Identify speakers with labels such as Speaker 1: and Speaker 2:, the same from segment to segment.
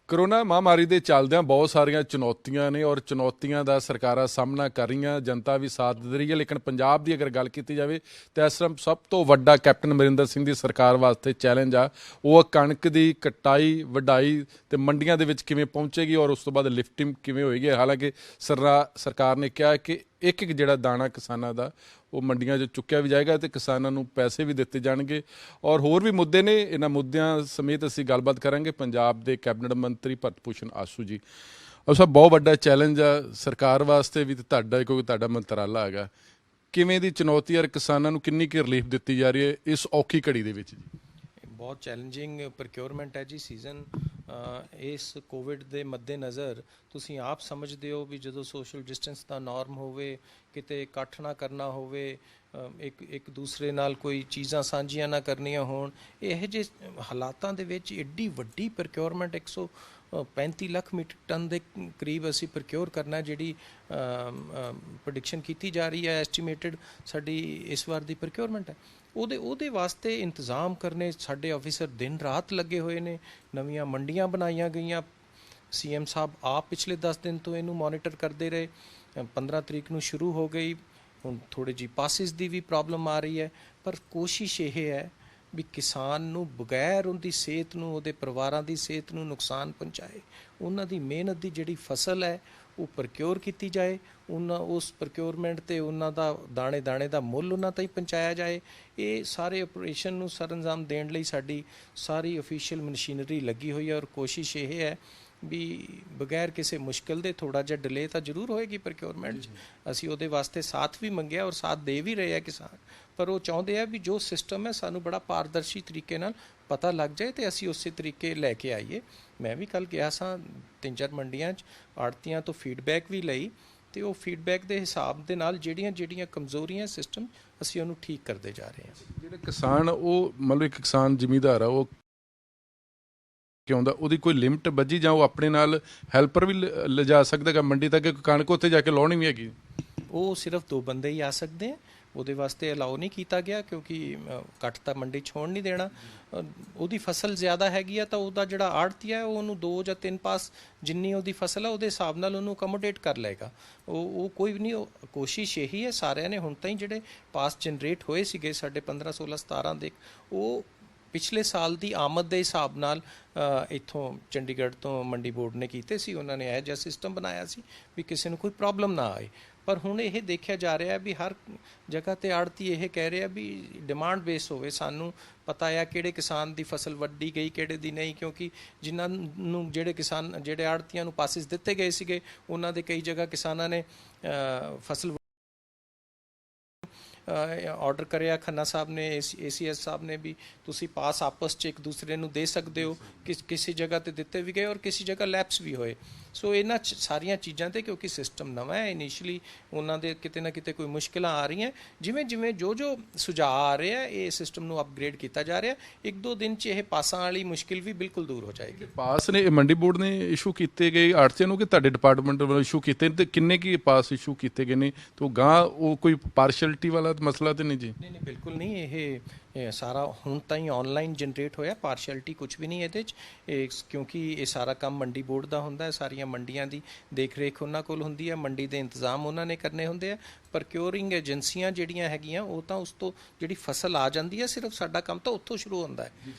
Speaker 1: Corona ਮਹਾਮਾਰੀ ਦੇ ਚੱਲਦਿਆਂ ਬਹੁਤ ਸਾਰੀਆਂ ਚੁਣੌਤੀਆਂ ਨੇ ਔਰ ਚੁਣੌਤੀਆਂ ਦਾ ਸਰਕਾਰਾਂ ਸਾਹਮਣਾ ਕਰ ਰਹੀਆਂ, ਜਨਤਾ ਵੀ ਸਾਥ ਦੇ ਰਹੀ ਹੈ। ਲੇਕਿਨ ਪੰਜਾਬ ਦੀ ਅਗਰ ਗੱਲ ਕੀਤੀ ਜਾਵੇ ਤਾਂ ਇਸ ਟਾਈਮ ਸਭ ਤੋਂ ਵੱਡਾ ਕੈਪਟਨ ਅਮਰਿੰਦਰ ਸਿੰਘ ਦੀ ਸਰਕਾਰ ਵਾਸਤੇ ਚੈਲੰਜ ਆ ਉਹ ਕਣਕ ਦੀ ਕਟਾਈ, ਵਢਾਈ ਤੇ ਮੰਡੀਆਂ ਦੇ ਵਿੱਚ ਕਿਵੇਂ ਪਹੁੰਚੇਗੀ ਔਰ ਉਸ ਤੋਂ ਬਾਅਦ ਲਿਫਟਿੰਗ ਕਿਵੇਂ ਹੋਏਗੀ। ਹਾਲਾਂਕਿ ਸਰਕਾਰ ਨੇ ਕਿਹਾ ਕਿ ਇੱਕ ਇੱਕ ਜਿਹੜਾ ਦਾਣਾ ਕਿਸਾਨਾਂ ਦਾ ਉਹ ਮੰਡੀਆਂ 'ਚ ਚੁੱਕਿਆ ਵੀ ਜਾਏਗਾ ਤੇ ਕਿਸਾਨਾਂ ਨੂੰ ਪੈਸੇ ਵੀ ਦਿੱਤੇ ਜਾਣਗੇ। ਔਰ ਹੋਰ ਵੀ ਮੁੱਦੇ ਨੇ, ਇਹਨਾਂ ਮੁੱਦਿਆਂ ਸਮੇਤ ਅਸੀਂ ਗੱਲਬਾਤ ਕਰਾਂਗੇ ਪੰਜਾਬ ਦੇ ਕੈਬਨਿਟ ਮੰਤਰੀ ਭਰਤ ਭੂਸ਼ਣ ਆਸ਼ੂ ਜੀ। ਉਹ ਸਭ ਬਹੁਤ ਵੱਡਾ ਚੈਲੰਜ ਆ ਸਰਕਾਰ ਵਾਸਤੇ ਵੀ ਤੇ ਤੁਹਾਡਾ, ਕਿਉਂਕਿ ਤੁਹਾਡਾ ਮੰਤਰਾਲਾ ਹੈਗਾ। ਕਿਵੇਂ ਦੀ ਚੁਣੌਤੀ ਔਰ ਕਿਸਾਨਾਂ ਨੂੰ ਕਿੰਨੀ ਕੁ ਰਿਲੀਫ ਦਿੱਤੀ ਜਾ ਰਹੀ ਹੈ ਇਸ ਔਖੀ ਘੜੀ ਦੇ ਵਿੱਚ ਜੀ?
Speaker 2: ਬਹੁਤ ਚੈਲੰਜਿੰਗ ਪ੍ਰੋਕਿਉਰਮੈਂਟ ਹੈ ਜੀ ਸੀਜ਼ਨ। ਇਸ ਕੋਵਿਡ ਦੇ ਮੱਦੇਨਜ਼ਰ ਤੁਸੀਂ ਆਪ ਸਮਝਦੇ ਹੋ ਵੀ ਜਦੋਂ ਸੋਸ਼ਲ ਡਿਸਟੈਂਸ ਦਾ ਨੋਰਮ ਹੋਵੇ, ਕਿਤੇ ਇਕੱਠ ਨਾ ਕਰਨਾ ਹੋਵੇ, ਇੱਕ ਦੂਸਰੇ ਨਾਲ ਕੋਈ ਚੀਜ਼ਾਂ ਸਾਂਝੀਆਂ ਨਾ ਕਰਨੀਆਂ ਹੋਣ, ਇਹੋ ਜਿਹੇ ਹਾਲਾਤਾਂ ਦੇ ਵਿੱਚ ਐਡੀ ਵੱਡੀ ਪ੍ਰੋਕਿਉਰਮੈਂਟ 135 ਲੱਖ ਮੀਟਰ ਟਨ ਦੇ ਕਰੀਬ ਅਸੀਂ ਪ੍ਰੋਕਿਉਰ ਕਰਨਾ, ਜਿਹੜੀ ਪ੍ਰੈਡਿਕਸ਼ਨ ਕੀਤੀ ਜਾ ਰਹੀ ਹੈ, ਐਸਟੀਮੇਟਡ ਸਾਡੀ ਇਸ ਵਾਰ ਦੀ ਪ੍ਰੋਕਿਉਰਮੈਂਟ ਹੈ। ਉਹਦੇ ਵਾਸਤੇ ਇੰਤਜ਼ਾਮ ਕਰਨੇ ਸਾਡੇ ਆਫਿਸਰ ਦਿਨ ਰਾਤ ਲੱਗੇ ਹੋਏ ਨੇ। ਨਵੀਆਂ ਮੰਡੀਆਂ ਬਣਾਈਆਂ ਗਈਆਂ। ਸੀਐਮ ਸਾਹਿਬ ਆਪ ਪਿਛਲੇ 10 ਦਿਨ ਤੋਂ ਇਹਨੂੰ ਮੋਨੀਟਰ ਕਰਦੇ ਰਹੇ। 15 ਤਰੀਕ ਨੂੰ ਸ਼ੁਰੂ ਹੋ ਗਈ। ਹੁਣ ਥੋੜ੍ਹੀ ਜਿਹੀ ਪਾਸਿਸ ਦੀ ਵੀ ਪ੍ਰੋਬਲਮ ਆ ਰਹੀ ਹੈ, ਪਰ ਕੋਸ਼ਿਸ਼ ਇਹ ਹੈ ਵੀ ਕਿਸਾਨ ਨੂੰ ਬਗੈਰ ਉਹਦੀ ਸਿਹਤ ਨੂੰ, ਉਹਦੇ ਪਰਿਵਾਰਾਂ ਦੀ ਸਿਹਤ ਨੂੰ ਨੁਕਸਾਨ ਪਹੁੰਚਾਏ, ਉਹਨਾਂ ਦੀ ਮਿਹਨਤ ਦੀ ਜਿਹੜੀ ਫਸਲ ਹੈ ਉਹ ਪ੍ਰੋਕਿਉਰ ਕੀਤੀ ਜਾਏ, ਉਸ ਪ੍ਰੋਕਿਉਰਮੈਂਟ 'ਤੇ ਉਹਨਾਂ ਦਾ ਦਾਣੇ ਦਾਣੇ ਦਾ ਮੁੱਲ ਉਹਨਾਂ ਤਾਈਂ ਪਹੁੰਚਾਇਆ ਜਾਏ। ਇਹ ਸਾਰੇ ਆਪਰੇਸ਼ਨ ਨੂੰ ਸਰਅੰਜਾਮ ਦੇਣ ਲਈ ਸਾਡੀ ਸਾਰੀ ਅਫੀਸ਼ੀਅਲ ਮਸ਼ੀਨਰੀ ਲੱਗੀ ਹੋਈ ਹੈ ਔਰ ਕੋਸ਼ਿਸ਼ ਇਹ ਹੈ ਵੀ ਬਗੈਰ ਕਿਸੇ ਮੁਸ਼ਕਿਲ ਦੇ, ਥੋੜ੍ਹਾ ਜਿਹਾ ਡਿਲੇ ਤਾਂ ਜ਼ਰੂਰ ਹੋਏਗੀ ਪ੍ਰੋਕਿਉਰਮੈਂਟ 'ਚ, ਅਸੀਂ ਉਹਦੇ ਵਾਸਤੇ ਸਾਥ ਵੀ ਮੰਗਿਆ ਔਰ ਸਾਥ ਦੇ ਵੀ ਰਹੇ ਆ ਕਿਸਾਨ। ਪਰ ਉਹ ਚਾਹੁੰਦੇ ਆ ਵੀ ਜੋ ਸਿਸਟਮ ਹੈ ਸਾਨੂੰ ਬੜਾ ਪਾਰਦਰਸ਼ੀ ਤਰੀਕੇ ਨਾਲ ਪਤਾ ਲੱਗ ਜਾਏ ਤੇ ਅਸੀਂ ਉਸੇ ਤਰੀਕੇ ਲੈ ਕੇ ਆਈਏ। ਮੈਂ ਵੀ ਕੱਲ੍ਹ ਗਿਆ ਸਾਂ 3-4 ਮੰਡੀਆਂ 'ਚ, ਆੜ੍ਹਤੀਆਂ ਤੋਂ ਫੀਡਬੈਕ ਵੀ ਲਈ ਤੇ ਉਹ ਫੀਡਬੈਕ ਦੇ ਹਿਸਾਬ ਦੇ ਨਾਲ ਜਿਹੜੀਆਂ ਕਮਜ਼ੋਰੀਆਂ ਸਿਸਟਮ, ਅਸੀਂ ਉਹਨੂੰ ਠੀਕ ਕਰਦੇ ਜਾ ਰਹੇ ਹਾਂ।
Speaker 1: ਜਿਹੜੇ ਕਿਸਾਨ, ਉਹ ਮਤਲਬ ਇੱਕ ਕਿਸਾਨ ਜ਼ਿਮੀਂਦਾਰ ਆ, ਉਹ ਆਉਂਦਾ ਉਹਦੀ ਕੋਈ ਲਿਮਟ ਬੱਝੀ ਜਾਂ ਉਹ ਆਪਣੇ ਨਾਲ ਹੈਲਪਰ ਵੀ ਲਿਜਾ ਸਕਦਾ ਹੈਗਾ ਮੰਡੀ ਤੱਕ? ਕਣਕ ਉੱਥੇ ਜਾ ਕੇ ਲਾਉਣੀ ਵੀ ਹੈਗੀ?
Speaker 2: ਉਹ ਸਿਰਫ 2 ਬੰਦੇ ਹੀ ਆ ਸਕਦੇ ਆ, ਉਹਦੇ ਵਾਸਤੇ ਅਲਾਓ ਨਹੀਂ ਕੀਤਾ ਗਿਆ ਕਿਉਂਕਿ ਕੱਟ ਤਾਂ ਮੰਡੀ 'ਚ ਹੋਣ ਨਹੀਂ ਦੇਣਾ। ਉਹਦੀ ਫਸਲ ਜ਼ਿਆਦਾ ਹੈਗੀ ਆ ਤਾਂ ਉਹਦਾ ਜਿਹੜਾ ਆੜ੍ਹਤੀ ਹੈ ਉਹਨੂੰ 2 ਜਾਂ 3 ਪਾਸ, ਜਿੰਨੀ ਉਹਦੀ ਫਸਲ ਆ ਉਹਦੇ ਹਿਸਾਬ ਨਾਲ ਉਹਨੂੰ ਅਕੋਮੋਡੇਟ ਕਰ ਲਏਗਾ। ਉਹ ਕੋਈ ਵੀ ਨਹੀਂ। ਕੋਸ਼ਿਸ਼ ਇਹੀ ਹੈ ਸਾਰਿਆਂ ਨੇ, ਹੁਣ ਤਾਈਂ ਜਿਹੜੇ ਪਾਸ ਜਨਰੇਟ ਹੋਏ ਸੀਗੇ ਸਾਡੇ 15, 16, 17 ਦੇ, ਉਹ ਪਿਛਲੇ ਸਾਲ ਦੀ ਆਮਦ ਦੇ ਹਿਸਾਬ ਨਾਲ ਇੱਥੋਂ ਚੰਡੀਗੜ੍ਹ ਤੋਂ ਮੰਡੀ ਬੋਰਡ ਨੇ ਕੀਤੇ ਸੀ। ਉਹਨਾਂ ਨੇ ਇਹੋ ਜਿਹਾ ਸਿਸਟਮ ਬਣਾਇਆ ਸੀ ਵੀ ਕਿਸੇ ਨੂੰ ਕੋਈ ਪ੍ਰੋਬਲਮ ਨਾ ਆਏ। ਪਰ ਹੁਣ ਇਹ ਦੇਖਿਆ ਜਾ ਰਿਹਾ ਵੀ ਹਰ ਜਗ੍ਹਾ 'ਤੇ ਆੜ੍ਹਤੀ ਇਹ ਕਹਿ ਰਿਹਾ ਵੀ ਡਿਮਾਂਡ ਬੇਸ ਹੋਵੇ। ਸਾਨੂੰ ਪਤਾ ਆ ਕਿਹੜੇ ਕਿਸਾਨ ਦੀ ਫਸਲ ਵੱਢੀ ਗਈ, ਕਿਹੜੇ ਦੀ ਨਹੀਂ, ਕਿਉਂਕਿ ਜਿਨ੍ਹਾਂ ਨੂੰ ਜਿਹੜੇ ਆੜ੍ਹਤੀਆਂ ਨੂੰ ਪਾਸਿਸ ਦਿੱਤੇ ਗਏ ਸੀਗੇ, ਉਹਨਾਂ ਦੇ ਕਈ ਜਗ੍ਹਾ ਕਿਸਾਨਾਂ ਨੇ ਫਸਲ ਆਰਡਰ ਕਰਿਆ। ਖੰਨਾ ਸਾਹਿਬ ਨੇ, ACS ਸਾਹਿਬ ਨੇ ਵੀ ਤੁਸੀਂ ਪਾਸ ਆਪਸ 'ਚ ਇੱਕ ਦੂਸਰੇ ਨੂੰ ਦੇ ਸਕਦੇ ਹੋ। ਕਿਸੇ ਜਗ੍ਹਾ 'ਤੇ ਦਿੱਤੇ ਵੀ ਗਏ ਔਰ ਕਿਸੇ ਜਗ੍ਹਾ ਲੈਪਸ ਵੀ ਹੋਏ। ਸੋ ਇਹਨਾਂ ਸਾਰੀਆਂ ਚੀਜ਼ਾਂ 'ਤੇ ਕਿਉਂਕਿ ਸਿਸਟਮ ਨਵਾਂ ਹੈ, ਇਨੀਸ਼ੀਅਲੀ ਉਹਨਾਂ ਦੇ ਕਿਤੇ ਨਾ ਕਿਤੇ ਕੋਈ ਮੁਸ਼ਕਿਲਾਂ ਆ ਰਹੀਆਂ। ਜਿਵੇਂ ਜੋ ਸੁਝਾਅ ਆ ਰਹੇ ਆ, ਇਹ ਸਿਸਟਮ ਨੂੰ ਅਪਗ੍ਰੇਡ ਕੀਤਾ ਜਾ ਰਿਹਾ। 1-2 ਦਿਨ 'ਚ ਇਹ ਪਾਸਾਂ ਵਾਲੀ ਮੁਸ਼ਕਿਲ ਵੀ ਬਿਲਕੁਲ ਦੂਰ ਹੋ ਜਾਏਗੀ।
Speaker 1: ਪਾਸ ਨੇ ਮੰਡੀ ਬੋਰਡ ਨੇ ਇਸ਼ੂ ਕੀਤੇ ਗਏ ਆੜ੍ਹਤੀਆਂ ਨੂੰ ਕਿ ਤੁਹਾਡੇ ਡਿਪਾਰਟਮੈਂਟ ਵੱਲੋਂ ਇਸ਼ੂ ਕੀਤੇ, ਤੇ ਕਿੰਨੇ ਕੀ ਪਾਸ ਇਸ਼ੂ ਕੀਤੇ ਗਏ ਨੇ? ਤੇ ਉਹ ਗਾਂ ਉਹ ਕੋਈ ਪਾਰਸ਼ੈਲਿਟੀ ਵਾਲਾ ਮਸਲਾ ਤਾਂ ਨਹੀਂ ਜੀ? ਨਹੀਂ,
Speaker 2: ਬਿਲਕੁਲ ਨਹੀਂ। ਇਹ ਸਾਰਾ ਹੁਣ ਤਾਈਂ ਆਨਲਾਈਨ ਜਨਰੇਟ ਹੋਇਆ, ਪਾਰਸ਼ੈਲਿਟੀ ਕੁਝ ਵੀ ਨਹੀਂ ਇਹਦੇ 'ਚ। ਕਿਉਂਕਿ ਇਹ ਸਾਰਾ ਕੰਮ ਮੰਡੀ ਬੋਰਡ ਦਾ ਹੁੰਦਾ ਹੈ, ਸਾਰੀਆਂ ਮੰਡੀਆਂ ਦੀ ਦੇਖ ਰੇਖ ਉਹਨਾਂ ਕੋਲ ਹੁੰਦੀ ਹੈ, ਮੰਡੀ ਦੇ ਇੰਤਜ਼ਾਮ ਉਹਨਾਂ ਨੇ ਕਰਨੇ ਹੁੰਦੇ ਆ। ਪ੍ਰੋਕਿਉਰਿੰਗ ਏਜੰਸੀਆਂ ਜਿਹੜੀਆਂ ਹੈਗੀਆਂ ਉਹ ਤਾਂ ਉਸ ਤੋਂ ਜਿਹੜੀ ਫਸਲ ਆ ਜਾਂਦੀ ਹੈ, ਸਿਰਫ ਸਾਡਾ ਕੰਮ ਤਾਂ ਉੱਥੋਂ ਸ਼ੁਰੂ ਹੁੰਦਾ ਹੈ।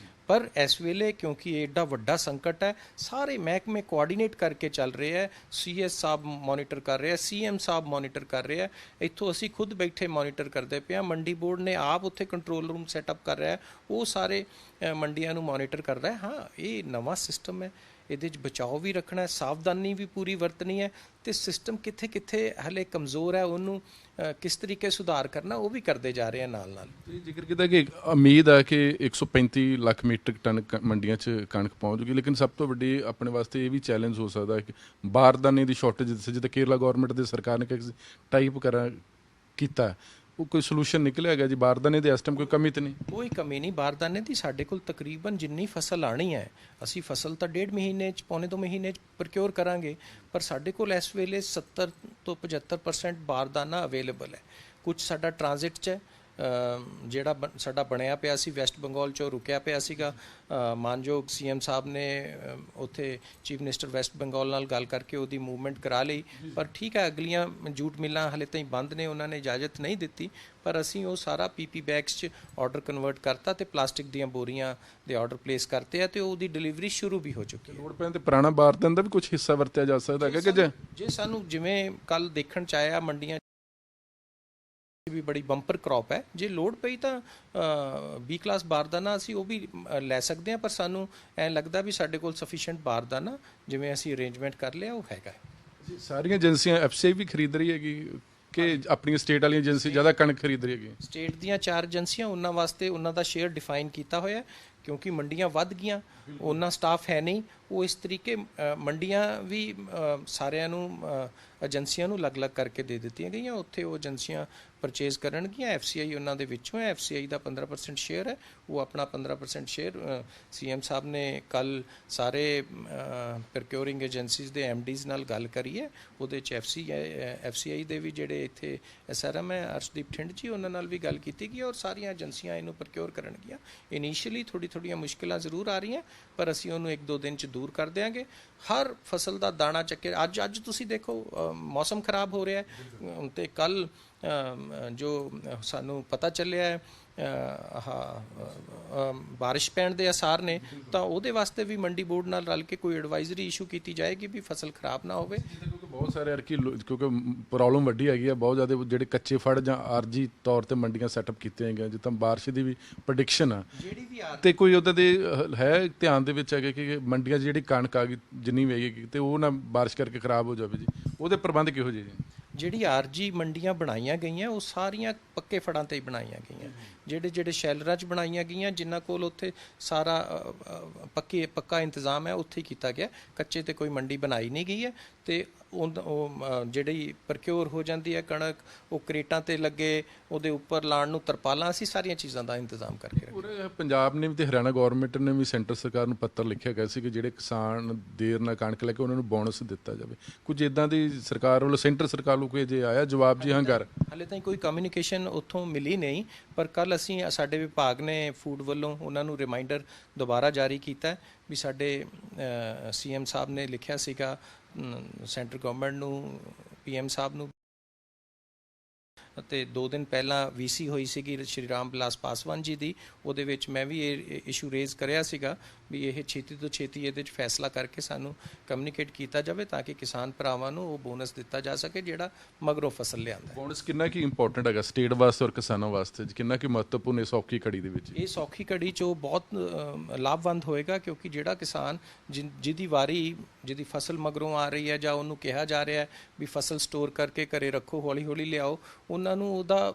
Speaker 2: ਪਰ ਇਸ ਵੇਲੇ ਕਿਉਂਕਿ ਐਡਾ ਵੱਡਾ ਸੰਕਟ ਹੈ, ਸਾਰੇ ਮਹਿਕਮੇ ਕੋਆਰਡੀਨੇਟ ਕਰਕੇ ਚੱਲ ਰਹੇ ਹੈ। CS ਸਾਹਿਬ ਮੋਨੀਟਰ ਕਰ ਰਿਹਾ, CM ਸਾਹਿਬ ਮੋਨੀਟਰ ਕਰ ਰਿਹਾ, ਇੱਥੋਂ ਅਸੀਂ ਖੁਦ ਬੈਠੇ ਮੋਨੀਟਰ ਕਰਦੇ ਪਏ ਹਾਂ। ਮੰਡੀ ਬੋਰਡ ਨੇ ਆਪ ਉੱਥੇ ਕੰਟਰੋਲ ਰੂਮ ਸੈਟਅਪ ਕਰ ਰਿਹਾ, ਉਹ ਸਾਰੇ ਮੰਡੀਆਂ ਨੂੰ ਮੋਨੀਟਰ ਕਰ ਰਿਹਾ। ਹਾਂ, ਇਹ ਨਵਾਂ ਸਿਸਟਮ ਹੈ, ਇਹਦੇ 'ਚ ਬਚਾਓ ਵੀ ਰੱਖਣਾ ਹੈ, ਸਾਵਧਾਨੀ ਵੀ ਪੂਰੀ ਵਰਤਣੀ ਹੈ, ਅਤੇ ਸਿਸਟਮ ਕਿੱਥੇ ਹਲੇ ਕਮਜ਼ੋਰ ਹੈ ਉਹਨੂੰ ਕਿਸ ਤਰੀਕੇ ਸੁਧਾਰ ਕਰਨਾ ਉਹ ਵੀ ਕਰਦੇ ਜਾ ਰਹੇ ਆ ਨਾਲ ਨਾਲ।
Speaker 1: ਜ਼ਿਕਰ ਕੀਤਾ ਕਿ ਉਮੀਦ ਹੈ ਕਿ 135 ਲੱਖ ਮੀਟ੍ਰਿਕ ਟਨ ਮੰਡੀਆਂ 'ਚ ਕਣਕ ਪਹੁੰਚ ਜੂਗੀ, ਲੇਕਿਨ ਸਭ ਤੋਂ ਵੱਡੀ ਆਪਣੇ ਵਾਸਤੇ ਇਹ ਵੀ ਚੈਲੰਜ ਹੋ ਸਕਦਾ ਹੈ ਕਿ ਬਾਰਦਾਨੇ ਦੀ ਸ਼ਾਰਟੇਜ, ਜਿੱਦਾਂ ਕੇਰਲਾ ਗੌਰਮੈਂਟ ਦੇ ਸਰਕਾਰ ਨੇ ਟਾਈਪ ਕੀਤਾ, ਉਹ ਕੋਈ ਸੋਲੂਸ਼ਨ ਨਿਕਲਿਆ ਹੈਗਾ ਜੀ? ਬਾਰਦਾਨੇ ਦੇ ਇਸ ਟਾਈਮ ਕੋਈ ਕਮੀ ਤਾਂ ਨਹੀਂ? ਕੋਈ
Speaker 2: ਕਮੀ ਨਹੀਂ ਬਾਰਦਾਨੇ ਦੀ। ਸਾਡੇ ਕੋਲ ਤਕਰੀਬਨ ਜਿੰਨੀ ਫਸਲ ਆਣੀ ਹੈ, ਅਸੀਂ ਫਸਲ ਤਾਂ 1.5 ਮਹੀਨੇ 'ਚ, ਪੌਣੇ 2 ਮਹੀਨੇ 'ਚ ਪ੍ਰੋਕਿਉਰ ਕਰਾਂਗੇ, ਪਰ ਸਾਡੇ ਕੋਲ ਇਸ ਵੇਲੇ 70 ਤੋਂ 75% ਬਾਰਦਾਨਾ ਅਵੇਲੇਬਲ ਹੈ। ਕੁਝ ਸਾਡਾ ਟ੍ਰਾਂਜ਼ਿਟ 'ਚ ਹੈ, ਜਿਹੜਾ ਸਾਡਾ ਬਣਿਆ ਪਿਆ ਸੀ ਵੈਸਟ ਬੰਗਾਲ 'ਚੋਂ ਰੁਕਿਆ ਪਿਆ ਸੀਗਾ। ਮਾਨਯੋਗ ਸੀਐਮ ਸਾਹਿਬ ਨੇ ਉੱਥੇ ਚੀਫ ਮਿਨਿਸਟਰ ਵੈਸਟ ਬੰਗਾਲ ਨਾਲ ਗੱਲ ਕਰਕੇ ਉਹਦੀ ਮੂਵਮੈਂਟ ਕਰਾ ਲਈ। ਪਰ ਠੀਕ ਹੈ, ਅਗਲੀਆਂ ਜੂਟ ਮਿਲਾਂ ਹਾਲੇ ਤਾਈਂ ਬੰਦ ਨੇ, ਉਹਨਾਂ ਨੇ ਇਜਾਜ਼ਤ ਨਹੀਂ ਦਿੱਤੀ, ਪਰ ਅਸੀਂ ਉਹ ਸਾਰਾ ਪੀਪੀ ਬੈਗਸ 'ਚ ਆਰਡਰ ਕਨਵਰਟ ਕਰਤਾ ਤੇ ਪਲਾਸਟਿਕ ਦੀਆਂ ਬੋਰੀਆਂ ਦੇ ਆਰਡਰ ਪਲੇਸ ਕਰਤੇ ਆ ਤੇ ਉਹਦੀ ਡਿਲੀਵਰੀ ਸ਼ੁਰੂ ਵੀ ਹੋ ਚੁੱਕੀ ਹੈ।
Speaker 1: ਲੋੜ ਪੈਣ ਤੇ ਪੁਰਾਣਾ ਬਾਰਦਾਨੇ ਦਾ ਵੀ ਕੁਝ ਹਿੱਸਾ ਵਰਤਿਆ ਜਾ ਸਕਦਾ ਹੈ ਕਿ
Speaker 2: ਜੇ ਸਾਨੂੰ ਜਿਵੇਂ ਕੱਲ ਦੇਖਣ ਚ ਆਇਆ ਮੰਡੀਆਂ ਵੀ ਬੜੀ ਬੰਪਰ ਕ੍ਰੌਪ ਹੈ, ਜੇ ਲੋੜ ਪਈ ਤਾਂ ਬੀ ਕਲਾਸ ਬਾਰਦਾਨਾ ਅਸੀਂ ਉਹ ਵੀ ਲੈ ਸਕਦੇ ਹਾਂ, ਪਰ ਸਾਨੂੰ ਐਂ ਲੱਗਦਾ ਵੀ ਸਾਡੇ ਕੋਲ ਸਫੀਸ਼ੀਐਂਟ ਬਾਰਦਾਨਾ ਜਿਵੇਂ ਅਸੀਂ ਅਰੇਂਜਮੈਂਟ ਕਰ ਲਿਆ ਉਹ ਹੈਗਾ।
Speaker 1: ਸਾਰੀਆਂ ਏਜੰਸੀਆਂ ਐਫਸੀਆਈ ਵੀ ਖਰੀਦ ਰਹੀ ਹੈਗੀ ਕਿ ਆਪਣੀਆਂ ਸਟੇਟ ਵਾਲੀਆਂ ਏਜੰਸੀ ਜ਼ਿਆਦਾ ਕਣਕ ਖਰੀਦ ਰਹੀ ਹੈਗੀ?
Speaker 2: ਸਟੇਟ ਦੀਆਂ 4 ਏਜੰਸੀਆਂ, ਉਹਨਾਂ ਵਾਸਤੇ ਉਹਨਾਂ ਦਾ ਸ਼ੇਅਰ ਡਿਫਾਈਨ ਕੀਤਾ ਹੋਇਆ, ਕਿਉਂਕਿ ਮੰਡੀਆਂ ਵੱਧ ਗਈਆਂ, ਉਹਨਾਂ ਸਟਾਫ ਹੈ ਨਹੀਂ, ਉਹ ਇਸ ਤਰੀਕੇ ਮੰਡੀਆਂ ਵੀ ਸਾਰਿਆਂ ਨੂੰ ਏਜੰਸੀਆਂ ਨੂੰ ਅਲੱਗ-ਅਲੱਗ ਕਰਕੇ ਦੇ ਦਿੱਤੀਆਂ ਗਈਆਂ, ਉੱਥੇ ਉਹ ਏਜੰਸੀਆਂ ਪਰਚੇਜ਼ ਕਰਨਗੀਆਂ। ਐਫਸੀਆਈ ਉਹਨਾਂ ਦੇ ਵਿੱਚੋਂ ਹੈ, ਐਫਸੀਆਈ ਦਾ 15% ਸ਼ੇਅਰ ਹੈ, ਉਹ ਆਪਣਾ 15% ਸ਼ੇਅਰ ਸੀਐਮ ਸਾਹਿਬ ਨੇ ਕੱਲ ਸਾਰੇ ਪ੍ਰੋਕਿਊਰਿੰਗ ਏਜੰਸੀਜ਼ ਦੇ ਐਮਡੀਜ਼ ਨਾਲ ਗੱਲ ਕਰੀ ਹੈ, ਉਹਦੇ 'ਚ ਐਫਸੀਆਈ ਦੇ ਵੀ ਜਿਹੜੇ ਇੱਥੇ ਐਸਆਰਐਮ ਹੈ ਅਰਸ਼ਦੀਪ ਠਿੰਡ ਜੀ, ਉਹਨਾਂ ਨਾਲ ਵੀ ਗੱਲ ਕੀਤੀ ਗਈ ਔਰ ਸਾਰੀਆਂ ਏਜੰਸੀਆਂ ਇਹਨੂੰ ਪ੍ਰੋਕਿਊਰ ਕਰਨਗੀਆਂ। ਇਨੀਸ਼ੀਅਲੀ ਥੋੜ੍ਹੀਆਂ ਮੁਸ਼ਕਿਲਾਂ ਜ਼ਰੂਰ ਆ ਰਹੀਆਂ, ਪਰ ਅਸੀਂ ਉਹਨੂੰ 1-2 ਦਿਨ 'ਚ ਦੂਰ ਕਰ ਦਿਆਂਗੇ। ਹਰ ਫਸਲ ਦਾ ਦਾਣਾ ਚੱਕੇ, ਅੱਜ ਤੁਸੀਂ ਦੇਖੋ ਮੌਸਮ ਖਰਾਬ ਹੋ ਰਿਹਾ ਹੈ ਤੇ ਕੱਲ ਜੋ ਸਾਨੂੰ ਪਤਾ ਚੱਲਿਆ ਹੈ ਬਾਰਿਸ਼ ਪੈਣ ਦੇ ਆਸਾਰ ਨੇ, ਤਾਂ ਉਹਦੇ ਵਾਸਤੇ ਵੀ ਮੰਡੀ ਬੋਰਡ ਨਾਲ ਰਲ ਕੇ ਕੋਈ ਐਡਵਾਈਜ਼ਰੀ ਇਸ਼ੂ ਕੀਤੀ ਜਾਏਗੀ ਵੀ ਫਸਲ ਖਰਾਬ ਨਾ ਹੋਵੇ।
Speaker 1: ਬਹੁਤ ਸਾਰੇ ਕਿਉਂਕਿ ਪ੍ਰੋਬਲਮ ਵੱਡੀ ਹੈਗੀ ਆ, ਬਹੁਤ ਜ਼ਿਆਦਾ ਜਿਹੜੇ ਕੱਚੇ ਫੜ ਜਾਂ ਆਰਜੀ ਤੌਰ ਤੇ ਮੰਡੀਆਂ ਸੈਟਅਪ ਕੀਤੀਆਂ ਗਈਆਂ, ਜਿੱਦਾਂ ਬਾਰਿਸ਼ ਦੀ ਵੀ ਪ੍ਰੈਡਿਕਸ਼ਨ ਆ ਤੇ ਕੋਈ ਉਹਦੇ ਦੇ ਹੈ ਧਿਆਨ ਦੇ ਵਿੱਚ ਹੈਗੇ ਕਿ ਮੰਡੀਆਂ 'ਚ ਜਿਹੜੀ ਕਣਕ ਆ ਗਈ ਜਿੰਨੀ ਵੀ ਹੈਗੀ ਤੇ ਉਹ ਨਾ ਬਾਰਿਸ਼ ਕਰਕੇ ਖਰਾਬ ਹੋ ਜਾਵੇ ਜੀ, ਉਹਦੇ ਪ੍ਰਬੰਧ ਕਿਹੋ ਜਿਹੇ ਜੀ?
Speaker 2: ਜਿਹੜੀ ਆਰਜੀ ਮੰਡੀਆਂ ਬਣਾਈਆਂ ਗਈਆਂ ਉਹ ਸਾਰੀਆਂ ਪੱਕੇ ਫੜਾਂ ਤੇ ਹੀ ਬਣਾਈਆਂ ਗਈਆਂ, ਜਿਹੜੇ ਸ਼ੈਲਰਾਂ 'ਚ ਬਣਾਈਆਂ ਗਈਆਂ ਜਿਨ੍ਹਾਂ ਕੋਲ ਉੱਥੇ ਸਾਰਾ ਪੱਕਾ ਇੰਤਜ਼ਾਮ ਹੈ ਉੱਥੇ ਹੀ ਕੀਤਾ ਗਿਆ, ਕੱਚੇ ਤੇ ਕੋਈ ਮੰਡੀ ਬਣਾਈ ਨਹੀਂ ਗਈ ਹੈ। ਤੇ ਉਹ ਜਿਹੜੀ ਪ੍ਰਕਿਊਰ ਹੋ ਜਾਂਦੀ ਹੈ ਕਣਕ, ਉਹ ਕਰੇਟਾਂ ਤੇ ਲੱਗੇ, ਉਹਦੇ ਉੱਪਰ ਲਾਣ ਨੂੰ ਤਰਪਾਲਾਂ, ਅਸੀਂ ਸਾਰੀਆਂ ਚੀਜ਼ਾਂ ਦਾ ਇੰਤਜ਼ਾਮ ਕਰਕੇ ਰੱਖਿਆ।
Speaker 1: ਪੂਰੇ ਪੰਜਾਬ ਨੇ ਵੀ ਤੇ ਹਰਿਆਣਾ ਗੌਰਮੈਂਟ ਨੇ ਵੀ ਸੈਂਟਰ ਸਰਕਾਰ ਨੂੰ ਪੱਤਰ ਲਿਖਿਆ ਗਿਆ ਸੀ ਕਿ ਜਿਹੜੇ ਕਿਸਾਨ ਦੇਰ ਨਾਲ ਕਣਕ ਲੈ ਕੇ ਉਹਨਾਂ ਨੂੰ ਬੋਨਸ ਦਿੱਤਾ ਜਾਵੇ। ਕੁਝ ਇਦਾਂ ਦੀ ਸਰਕਾਰ ਵੱਲੋਂ, ਸੈਂਟਰ ਸਰਕਾਰ ਵੱਲੋਂ ਕੋਈ ਜੇ ਆਇਆ ਜਵਾਬ ਜੀ? ਹਾਂ ਕਰ
Speaker 2: ਹਾਲੇ ਤਾਈਂ ਕੋਈ ਕਮਿਊਨੀਕੇਸ਼ਨ ਉੱਥੋਂ ਮਿਲੀ ਨਹੀਂ, ਪਰ ਕੱਲ ਅਸੀਂ ਸਾਡੇ ਵਿਭਾਗ ਨੇ ਫੂਡ ਵੱਲੋਂ ਉਹਨਾਂ ਨੂੰ ਰਿਮਾਈਂਡਰ ਦੁਬਾਰਾ ਜਾਰੀ ਕੀਤਾ ਵੀ ਸਾਡੇ ਸੀਐਮ ਸਾਹਿਬ ਨੇ ਲਿਖਿਆ ਸੀਗਾ ਸੈਂਟਰ ਗਵਰਨਮੈਂਟ ਨੂੰ, ਪੀਐਮ ਸਾਹਿਬ ਨੂੰ, ਅਤੇ 2 ਦਿਨ ਪਹਿਲਾਂ ਵੀਸੀ ਹੋਈ ਸੀਗੀ ਸ਼੍ਰੀ ਰਾਮ ਵਿਲਾਸ ਪਾਸਵਾਨ ਜੀ ਦੀ, ਉਹਦੇ ਵਿੱਚ ਮੈਂ ਵੀ ਇਹ ਇਸ਼ੂ ਰੇਜ਼ ਕਰਿਆ ਸੀਗਾ ਵੀ ਇਹ ਛੇਤੀ ਤੋਂ ਛੇਤੀ ਇਹਦੇ 'ਚ ਫੈਸਲਾ ਕਰਕੇ ਸਾਨੂੰ ਕਮਿਊਨੀਕੇਟ ਕੀਤਾ ਜਾਵੇ ਤਾਂ ਕਿ ਕਿਸਾਨ ਭਰਾਵਾਂ ਨੂੰ ਉਹ ਬੋਨਸ ਦਿੱਤਾ ਜਾ ਸਕੇ ਜਿਹੜਾ ਮਗਰੋਂ ਫਸਲ ਲਿਆਂਦਾ।
Speaker 1: ਬੋਨਸ ਕਿੰਨਾ ਕੀ ਇੰਪੋਰਟੈਂਟ ਹੈਗਾ ਸਟੇਟ ਵਾਸਤੇ ਔਰ ਕਿਸਾਨਾਂ ਵਾਸਤੇ, ਕਿੰਨਾ ਕੀ ਮਹੱਤਵਪੂਰਨ ਇਸ ਔਖੀ ਘੜੀ ਦੇ ਵਿੱਚ?
Speaker 2: ਇਹ ਸੌਖੀ ਘੜੀ 'ਚ ਉਹ ਬਹੁਤ ਲਾਭਵੰਦ ਹੋਏਗਾ, ਕਿਉਂਕਿ ਜਿਹੜਾ ਕਿਸਾਨ ਜਿਹਦੀ ਫਸਲ ਮਗਰੋਂ ਆ ਰਹੀ ਹੈ ਜਾਂ ਉਹਨੂੰ ਕਿਹਾ ਜਾ ਰਿਹਾ ਹੈ ਵੀ ਫਸਲ ਸਟੋਰ ਕਰਕੇ ਘਰੇ ਰੱਖੋ, ਹੌਲੀ ਲਿਆਓ, ਉਹਨਾਂ ਨੂੰ ਉਹਦਾ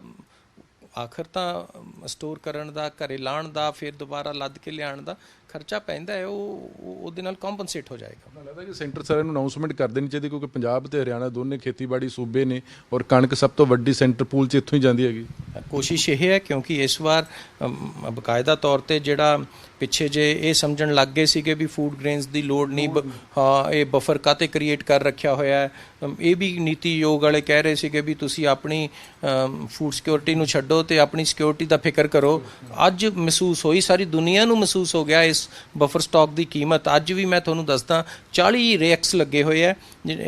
Speaker 2: ਆਖਰ ਤਾਂ ਸਟੋਰ ਕਰਨ ਦਾ, ਘਰੇ ਲਾਉਣ ਦਾ, ਫਿਰ ਦੁਬਾਰਾ ਲੱਦ ਕੇ ਲਿਆਉਣ ਦਾ ਖਰਚਾ ਪੈਂਦਾ ਹੈ, ਉਹਦੇ ਨਾਲ ਕੰਪਨਸੇਟ ਹੋ ਜਾਏਗਾ। ਮੈਨੂੰ
Speaker 1: ਲੱਗਦਾ ਕਿ ਸੈਂਟਰ ਸਰਕਾਰ ਨੂੰ ਅਨਾਉਂਸਮੈਂਟ ਕਰ ਦੇਣੀ ਚਾਹੀਦੀ, ਕਿਉਂਕਿ ਪੰਜਾਬ ਤੇ ਹਰਿਆਣਾ ਦੋਨੇ ਖੇਤੀਬਾੜੀ ਸੂਬੇ ਨੇ ਔਰ ਕਣਕ ਸਭ ਤੋਂ ਵੱਡੀ ਸੈਂਟਰ ਪੂਲ 'ਚ ਇੱਥੋਂ ਹੀ ਜਾਂਦੀ ਹੈਗੀ।
Speaker 2: ਕੋਸ਼ਿਸ਼ ਇਹ ਹੈ, ਕਿਉਂਕਿ ਇਸ ਵਾਰ ਬਕਾਇਦਾ ਤੌਰ ਤੇ ਜਿਹੜਾ ਪਿੱਛੇ ਜੇ ਇਹ ਸਮਝਣ ਲੱਗ ਗਏ ਸੀਗੇ ਵੀ ਫੂਡ ਗ੍ਰੇਨਸ ਦੀ ਲੋੜ ਨਹੀਂ, ਹਾਂ ਇਹ ਬਫਰ ਕਾਤੇ ਕ੍ਰੀਏਟ ਕਰ ਰੱਖਿਆ ਹੋਇਆ ਹੈ, ਇਹ ਵੀ ਨੀਤੀ ਆਯੋਗ ਵਾਲੇ ਕਹਿ ਰਹੇ ਸੀਗੇ ਵੀ ਤੁਸੀਂ ਆਪਣੀ ਫੂਡ ਸਿਕਿਉਰਿਟੀ ਨੂੰ ਛੱਡੋ ਤੇ ਆਪਣੀ ਸਿਕਿਉਰਿਟੀ ਦਾ ਫਿਕਰ ਕਰੋ। ਅੱਜ ਮਹਿਸੂਸ ਹੋਈ, ਸਾਰੀ ਦੁਨੀਆ ਨੂੰ ਮਹਿਸੂਸ ਹੋ ਗਿਆ ਇਸ ਬਫਰ ਸਟਾਕ ਦੀ ਕੀਮਤ। ਅੱਜ ਵੀ ਮੈਂ ਤੁਹਾਨੂੰ ਦੱਸਦਾ 40 ਰੇਕਸ ਲੱਗੇ ਹੋਏ ਹੈ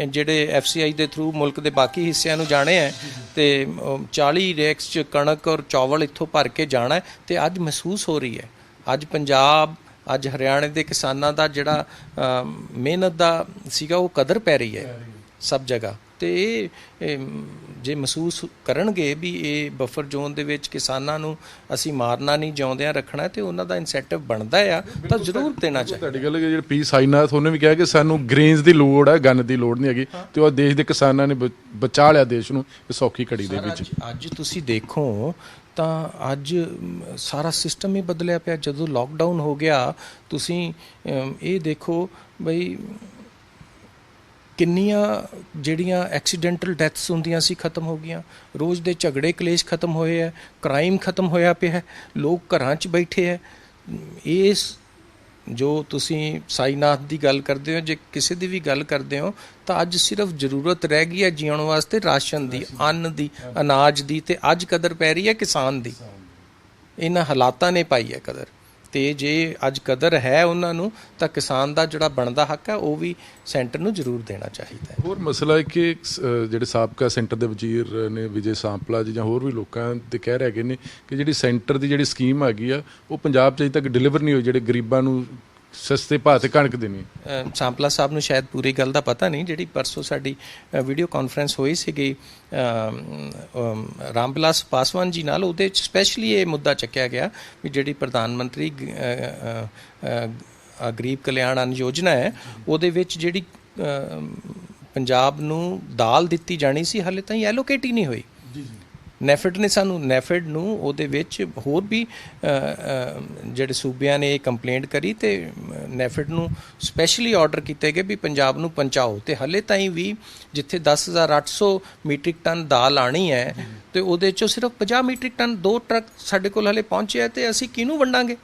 Speaker 2: ਜਿਹੜੇ ਐਫਸੀਆਈ ਦੇ ਥਰੂ ਮੁਲਕ ਦੇ ਬਾਕੀ ਹਿੱਸਿਆਂ ਨੂੰ ਜਾਣੇ ਹੈ, ਤੇ 40 ਰੇਕਸ 'ਚ ਕਣਕ ਔਰ ਚਾਵਲ ਇੱਥੋਂ ਭਰ ਕੇ ਜਾਣਾ, ਤੇ ਅੱਜ ਮਹਿਸੂਸ ਹੋ ਰਹੀ ਹੈ। ਅੱਜ ਪੰਜਾਬ, ਅੱਜ ਹਰਿਆਣੇ ਦੇ ਕਿਸਾਨਾਂ ਦਾ ਜਿਹੜਾ ਮਿਹਨਤ ਦਾ ਸੀਗਾ ਉਹ ਕਦਰ ਪੈ ਰਹੀ ਹੈ ਸਭ ਜਗ੍ਹਾ, ਤੇ ਇਹ ਜੇ ਮਹਿਸੂਸ ਕਰਨਗੇ ਵੀ ਇਹ ਬਫਰ ਜ਼ੋਨ ਦੇ ਵਿੱਚ ਕਿਸਾਨਾਂ ਨੂੰ ਅਸੀਂ ਮਾਰਨਾ ਨਹੀਂ, ਜਿਉਂਦਿਆਂ ਰੱਖਣਾ, ਤੇ ਉਹਨਾਂ ਦਾ ਇਨਸੈਂਟਿਵ ਬਣਦਾ ਆ ਤਾਂ ਜ਼ਰੂਰ ਦੇਣਾ ਚਾਹੀਦਾ।
Speaker 1: ਤੁਹਾਡੀ ਗੱਲ ਜਿਹੜੇ ਪੀ ਸਾਈਨਾਥ ਉਹਨੇ ਵੀ ਕਿਹਾ ਕਿ ਸਾਨੂੰ ਗ੍ਰੇਨਸ ਦੀ ਲੋੜ ਹੈ, ਗੰਨ ਦੀ ਲੋੜ ਨਹੀਂ ਹੈਗੀ, ਤੇ ਉਹ ਦੇਸ਼ ਦੇ ਕਿਸਾਨਾਂ ਨੇ ਬਚਾ ਲਿਆ ਦੇਸ਼ ਨੂੰ ਇਸ ਔਖੀ ਘੜੀ ਦੇ ਵਿੱਚ।
Speaker 2: ਅੱਜ ਤੁਸੀਂ ਦੇਖੋ ਤਾਂ ਅੱਜ ਸਾਰਾ ਸਿਸਟਮ ਹੀ ਬਦਲਿਆ ਪਿਆ। ਜਦੋਂ ਲਾਕਡਾਊਨ ਹੋ ਗਿਆ, ਤੁਸੀਂ ਇਹ ਦੇਖੋ ਬਈ ਕਿੰਨੀਆਂ ਜਿਹੜੀਆਂ ਐਕਸੀਡੈਂਟਲ ਡੈਥਸ ਹੁੰਦੀਆਂ ਸੀ ਖਤਮ ਹੋ ਗਈਆਂ, ਰੋਜ਼ ਦੇ ਝਗੜੇ ਕਲੇਸ਼ ਖਤਮ ਹੋਏ ਹੈ, ਕ੍ਰਾਈਮ ਖਤਮ ਹੋਇਆ ਪਿਆ ਹੈ, ਲੋਕ ਘਰਾਂ 'ਚ ਬੈਠੇ ਹੈ। ਇਸ ਜੋ ਤੁਸੀਂ ਸਾਈਨਾਥ ਦੀ ਗੱਲ ਕਰਦੇ ਹੋ, ਜੇ ਕਿਸੇ ਦੀ ਵੀ ਗੱਲ ਕਰਦੇ ਹੋ ਤਾਂ ਅੱਜ ਸਿਰਫ ਜ਼ਰੂਰਤ ਰਹਿ ਗਈ ਹੈ ਜਿਉਣ ਵਾਸਤੇ ਰਾਸ਼ਨ ਦੀ, ਅੰਨ ਦੀ, ਅਨਾਜ ਦੀ, ਤੇ ਅੱਜ ਕਦਰ ਪੈ ਰਹੀ ਹੈ ਕਿਸਾਨ ਦੀ। ਇਹਨਾਂ ਹਾਲਾਤਾਂ ਨੇ ਪਾਈ ਹੈ ਕਦਰ, ਤੇ ਜੇ ਅੱਜ ਕਦਰ ਹੈ ਉਹਨਾਂ ਨੂੰ ਤਾਂ ਕਿਸਾਨ ਦਾ ਜਿਹੜਾ ਬਣਦਾ ਹੱਕ ਹੈ ਉਹ ਵੀ ਸੈਂਟਰ ਨੂੰ ਜ਼ਰੂਰ ਦੇਣਾ ਚਾਹੀਦਾ ਹੈ।
Speaker 1: ਹੋਰ ਮਸਲਾ ਹੈ ਕਿ ਜਿਹੜੇ ਸਾਬਕਾ ਸੈਂਟਰ ਦੇ ਵਜ਼ੀਰ ਨੇ ਵਿਜੇ ਸਾਂਪਲਾ ਜੀ ਜਾਂ ਹੋਰ ਵੀ ਲੋਕਾਂ ਤੇ ਕਹਿ ਰਹੇ ਹੈਗੇ ਨੇ ਕਿ ਜਿਹੜੀ ਸੈਂਟਰ ਦੀ ਜਿਹੜੀ ਸਕੀਮ ਹੈਗੀ ਆ ਉਹ ਪੰਜਾਬ 'ਚ ਅਜੇ ਤੱਕ ਡਿਲੀਵਰ ਨਹੀਂ ਹੋਈ, ਜਿਹੜੇ ਗਰੀਬਾਂ ਨੂੰ ਸਸਤੇ ਭਾਅ ਤੇ ਕਣਕ ਦੇਣੀ।
Speaker 2: ਸਾਂਪਲਾ ਸਾਹਿਬ ਨੂੰ ਸ਼ਾਇਦ ਪੂਰੀ ਗੱਲ ਦਾ ਪਤਾ ਨਹੀਂ। ਜਿਹੜੀ ਪਰਸੋਂ ਸਾਡੀ ਵੀਡੀਓ ਕਾਨਫਰੰਸ ਹੋਈ ਸੀਗੀ ਰਾਮ ਵਿਲਾਸ ਪਾਸਵਾਨ ਜੀ ਨਾਲ, ਉਹਦੇ 'ਚ ਸਪੈਸ਼ਲੀ ਇਹ ਮੁੱਦਾ ਚੱਕਿਆ ਗਿਆ ਵੀ ਜਿਹੜੀ ਪ੍ਰਧਾਨ ਮੰਤਰੀ ਗਰੀਬ ਕਲਿਆਣ ਅੰਨ ਯੋਜਨਾ ਹੈ ਉਹਦੇ ਵਿੱਚ ਜਿਹੜੀ ਪੰਜਾਬ ਨੂੰ ਦਾਲ ਦਿੱਤੀ ਜਾਣੀ ਸੀ ਹਾਲੇ ਤਾਈਂ ਐਲੋਕੇਟ ਹੀ ਨਹੀਂ ਹੋਈ। ਨੈਫਡ ਨੇ ਸਾਨੂੰ, ਨੈਫਡ ਨੂੰ ਉਹਦੇ ਵਿੱਚ ਹੋਰ ਵੀ ਜਿਹੜੇ ਸੂਬਿਆਂ ਨੇ ਇਹ ਕੰਪਲੇਂਟ ਕਰੀ ਤੇ ਨੈਫਡ ਨੂੰ ਸਪੈਸ਼ਲੀ ਆਰਡਰ ਕੀਤੇ ਗਏ ਵੀ ਪੰਜਾਬ ਨੂੰ ਪਹੁੰਚਾਓ, ਤੇ ਹਲੇ ਤਾਈਂ ਵੀ ਜਿੱਥੇ 10,800 ਮੀਟ੍ਰਿਕ ਟਨ ਦਾਲ ਆਣੀ ਹੈ ਤੇ ਉਹਦੇ ਚੋਂ ਸਿਰਫ 50 ਮੀਟ੍ਰਿਕ ਟਨ 2 ਟਰੱਕ ਸਾਡੇ ਕੋਲ ਹਲੇ ਪਹੁੰਚਿਆ, ਤੇ ਅਸੀਂ ਕਿਹਨੂੰ ਵੰਡਾਂਗੇ?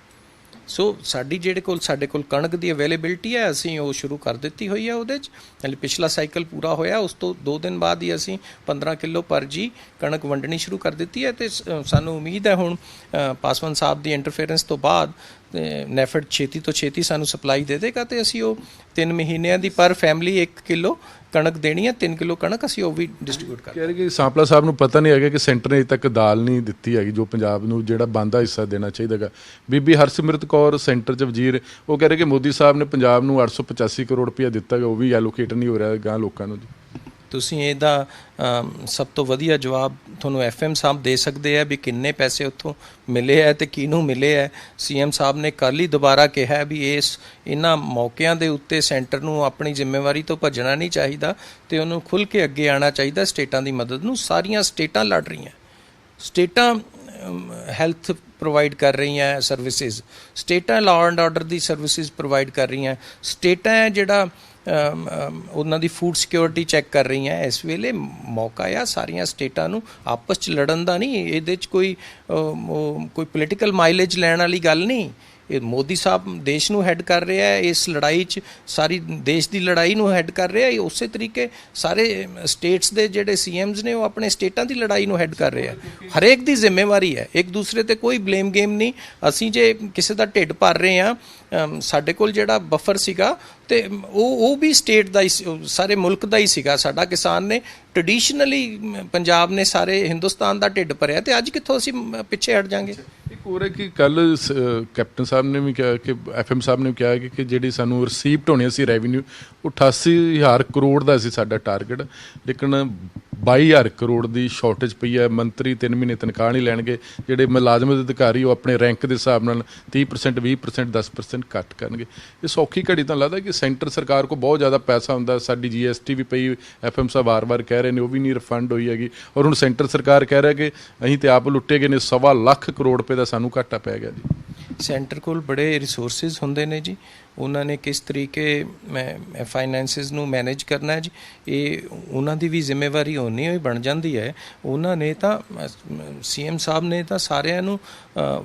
Speaker 2: ਸੋ ਸਾਡੇ ਕੋਲ ਕਣਕ ਦੀ ਅਵੇਲੇਬਿਲਿਟੀ ਹੈ, ਅਸੀਂ ਉਹ ਸ਼ੁਰੂ ਕਰ ਦਿੱਤੀ ਹੋਈ ਹੈ। ਉਹਦੇ 'ਚ ਹਾਲੇ ਪਿਛਲਾ ਸਾਈਕਲ ਪੂਰਾ ਹੋਇਆ, ਉਸ ਤੋਂ 2 ਦਿਨ ਬਾਅਦ ਹੀ ਅਸੀਂ 15 ਕਿਲੋ ਪਰ ਜੀ ਕਣਕ ਵੰਡਣੀ ਸ਼ੁਰੂ ਕਰ ਦਿੱਤੀ ਹੈ। ਤੇ ਸਾਨੂੰ ਉਮੀਦ ਹੈ ਹੁਣ ਪਾਸਵਾਨ ਸਾਹਿਬ ਦੀ ਇੰਟਰਫੇਰੈਂਸ ਤੋਂ ਬਾਅਦ ਨੈਫਡ ਛੇਤੀ ਤੋਂ ਛੇਤੀ ਸਾਨੂੰ ਸਪਲਾਈ ਦੇ ਦੇਗਾ, ਤੇ ਅਸੀਂ ਉਹ 3 ਮਹੀਨਿਆਂ ਦੀ ਪਰ ਫੈਮਿਲੀ 1 ਕਿਲੋ ਕਣਕ ਦੇਣੀ ਹੈ, 3 ਕਿਲੋ ਕਣਕ ਅਸੀਂ ਉਹ ਵੀ ਡਿਸਟ੍ਰੀਬਿਊਟ ਕਰ
Speaker 1: ਕਹਿ ਰਹੇ ਕਿ ਸਾਂਪਲਾ ਸਾਹਿਬ ਨੂੰ ਪਤਾ ਨਹੀਂ ਹੈਗਾ ਕਿ ਸੈਂਟਰ ਨੇ ਅਜੇ ਤੱਕ ਦਾਲ ਨਹੀਂ ਦਿੱਤੀ ਹੈਗੀ ਜੋ ਪੰਜਾਬ ਨੂੰ ਜਿਹੜਾ ਬਣਦਾ ਹਿੱਸਾ ਦੇਣਾ ਚਾਹੀਦਾ ਹੈਗਾ। ਬੀਬੀ ਹਰਸਿਮਰਤ ਕੌਰ ਸੈਂਟਰ 'ਚ ਵਜ਼ੀਰ, ਉਹ ਕਹਿ ਰਹੇ ਕਿ ਮੋਦੀ ਸਾਹਿਬ ਨੇ ਪੰਜਾਬ ਨੂੰ 885 ਕਰੋੜ ਰੁਪਇਆ ਦਿੱਤਾ ਹੈਗਾ, ਉਹ ਵੀ ਐਲੋਕੇਟ ਨਹੀਂ ਹੋ ਰਿਹਾ ਗਾਂ ਲੋਕਾਂ ਨੂੰ।
Speaker 2: ਤੁਸੀਂ ਇਹਦਾ ਸਭ ਤੋਂ ਵਧੀਆ ਜਵਾਬ ਤੁਹਾਨੂੰ FM ਸਾਹਿਬ ਦੇ ਸਕਦੇ ਆ ਵੀ ਕਿੰਨੇ ਪੈਸੇ ਉੱਥੋਂ ਮਿਲੇ ਹੈ ਤੇ ਕਿਹਨੂੰ ਮਿਲੇ ਹੈ। CM ਸਾਹਿਬ ਨੇ ਕੱਲ੍ਹ ਹੀ ਦੁਬਾਰਾ ਕਿਹਾ ਵੀ ਇਹਨਾਂ ਮੌਕਿਆਂ ਦੇ ਉੱਤੇ ਸੈਂਟਰ ਨੂੰ ਆਪਣੀ ਜ਼ਿੰਮੇਵਾਰੀ ਤੋਂ ਭੱਜਣਾ ਨਹੀਂ ਚਾਹੀਦਾ ਤੇ ਉਹਨੂੰ ਖੁੱਲ੍ਹ ਕੇ ਅੱਗੇ ਆਉਣਾ ਚਾਹੀਦਾ ਸਟੇਟਾਂ ਦੀ ਮਦਦ ਨੂੰ। ਸਾਰੀਆਂ ਸਟੇਟਾਂ ਲੜ ਰਹੀਆਂ, ਸਟੇਟਾਂ ਹੈਲਥ ਪ੍ਰੋਵਾਈਡ ਕਰ ਰਹੀਆਂ ਸਰਵਿਸਿਜ਼, ਸਟੇਟਾਂ law and order the services provide ਕਰ ਰਹੀਆਂ, ਸਟੇਟਾਂ ਜਿਹੜਾ ਉਹਨਾਂ ਦੀ ਫੂਡ ਸਿਕਿਉਰਿਟੀ ਚੈੱਕ ਕਰ ਰਹੀਆਂ। ਇਸ ਵੇਲੇ ਮੌਕਾ ਆ ਸਾਰੀਆਂ ਸਟੇਟਾਂ ਨੂੰ ਆਪਸ 'ਚ ਲੜਨ ਦਾ ਨਹੀਂ, ਇਹਦੇ 'ਚ ਕੋਈ ਪੋਲੀਟੀਕਲ ਮਾਈਲੇਜ ਲੈਣ ਵਾਲੀ ਗੱਲ ਨਹੀਂ। ਇਹ ਮੋਦੀ ਸਾਹਿਬ ਦੇਸ਼ ਨੂੰ ਹੈਡ ਕਰ ਰਿਹਾ ਹੈ, ਇਸ ਲੜਾਈ 'ਚ ਸਾਰੀ ਦੇਸ਼ ਦੀ ਲੜਾਈ ਨੂੰ ਹੈਡ ਕਰ ਰਿਹਾ ਹੈ। ਉਸੇ ਤਰੀਕੇ ਸਾਰੇ ਸਟੇਟਸ ਦੇ ਜਿਹੜੇ CMs ਨੇ ਉਹ ਆਪਣੇ ਸਟੇਟਾਂ ਦੀ ਲੜਾਈ ਨੂੰ ਹੈਡ ਕਰ ਰਹੇ ਆ। ਹਰੇਕ ਦੀ ਜ਼ਿੰਮੇਵਾਰੀ ਹੈ, ਇੱਕ ਦੂਸਰੇ ਤੇ ਕੋਈ ਬਲੇਮ ਗੇਮ ਨਹੀਂ। ਅਸੀਂ ਜੇ ਕਿਸੇ ਦਾ ਢਿੱਡ ਭਰ ਰਹੇ ਹਾਂ, ਸਾਡੇ ਕੋਲ ਜਿਹੜਾ ਬਫਰ ਸੀਗਾ ਤੇ ਉਹ ਵੀ ਸਟੇਟ ਦਾ ਹੀ, ਸਾਰੇ ਮੁਲਕ ਦਾ ਹੀ ਸੀਗਾ। ਸਾਡਾ ਕਿਸਾਨ ਨੇ ਟ੍ਰੈਡੀਸ਼ਨਲੀ, ਪੰਜਾਬ ਨੇ ਸਾਰੇ ਹਿੰਦੁਸਤਾਨ ਦਾ ਢਿੱਡ ਭਰਿਆ, ਤੇ ਅੱਜ ਕਿੱਥੋਂ ਅਸੀਂ ਪਿੱਛੇ ਹਟ ਜਾਾਂਗੇ।
Speaker 1: ਇੱਕ ਹੋਰ ਹੈ ਕਿ ਕੱਲ ਕੈਪਟਨ ਸਾਹਿਬ ਨੇ ਵੀ ਕਿਹਾ ਕਿ FM ਸਾਹਿਬ ਨੇ ਵੀ ਕਿਹਾ ਕਿ ਜਿਹੜੀ ਸਾਨੂੰ ਰਿਸੀਪਟ ਹੋਣੀ ਸੀ ਰੈਵਨਿਊ, ਉਹ 88,000 ਕਰੋੜ ਦਾ ਸੀ ਸਾਡਾ ਟਾਰਗੇਟ, ਲੇਕਿਨ 22,000 ਕਰੋੜ ਦੀ ਸ਼ਾਰਟੇਜ ਪਈ ਹੈ। ਮੰਤਰੀ 3 ਮਹੀਨੇ ਤਨਖਾਹ ਨਹੀਂ ਲੈਣਗੇ, ਜਿਹੜੇ ਮੁਲਾਜ਼ਮ ਅਧਿਕਾਰੀ ਉਹ ਆਪਣੇ ਰੈਂਕ ਦੇ ਹਿਸਾਬ ਨਾਲ 30%, 20%, 10% ਕੱਟ ਕਰਨਗੇ। ਇਹ ਸੌਖੀ ਘੜੀ ਤਾਂ ਲੱਗਦਾ ਕਿ ਸੈਂਟਰ ਸਰਕਾਰ ਕੋਲ ਬਹੁਤ ਜ਼ਿਆਦਾ ਪੈਸਾ ਹੁੰਦਾ। ਸਾਡੀ GST ਵੀ ਪਈ, FM ਸਾਹਿਬ ਵਾਰ-ਵਾਰ ਕਹਿ ਰਹੇ ਨੇ ਉਹ ਵੀ ਨਹੀਂ ਰਿਫੰਡ ਹੋਈ ਹੈਗੀ, ਔਰ ਹੁਣ ਸੈਂਟਰ ਸਰਕਾਰ ਕਹਿ ਰਿਹਾ ਕਿ ਅਸੀਂ ਤੇ ਆਪ ਲੁੱਟੇ ਗਏ ਨੇ, 1.25 ਲੱਖ ਕਰੋੜ ਰੁਪਏ ਦਾ ਸਾਨੂੰ ਘਾਟਾ ਪੈ ਗਿਆ ਜੀ।
Speaker 2: ਸੈਂਟਰ ਕੋਲ ਬੜੇ ਰਿਸੋਰਸਿਸ ਹੁੰਦੇ ਨੇ ਜੀ, ਉਹਨਾਂ ਨੇ ਕਿਸ ਤਰੀਕੇ ਫਾਈਨੈਂਸਿਸ ਨੂੰ ਮੈਨੇਜ ਕਰਨਾ ਹੈ ਜੀ, ਇਹ ਉਹਨਾਂ ਦੀ ਵੀ ਜ਼ਿੰਮੇਵਾਰੀ ਹੋਣੀ ਹੋਈ ਬਣ ਜਾਂਦੀ ਹੈ। ਉਹਨਾਂ ਨੇ ਤਾਂ CM ਸਾਹਿਬ ਨੇ ਤਾਂ ਸਾਰਿਆਂ ਨੂੰ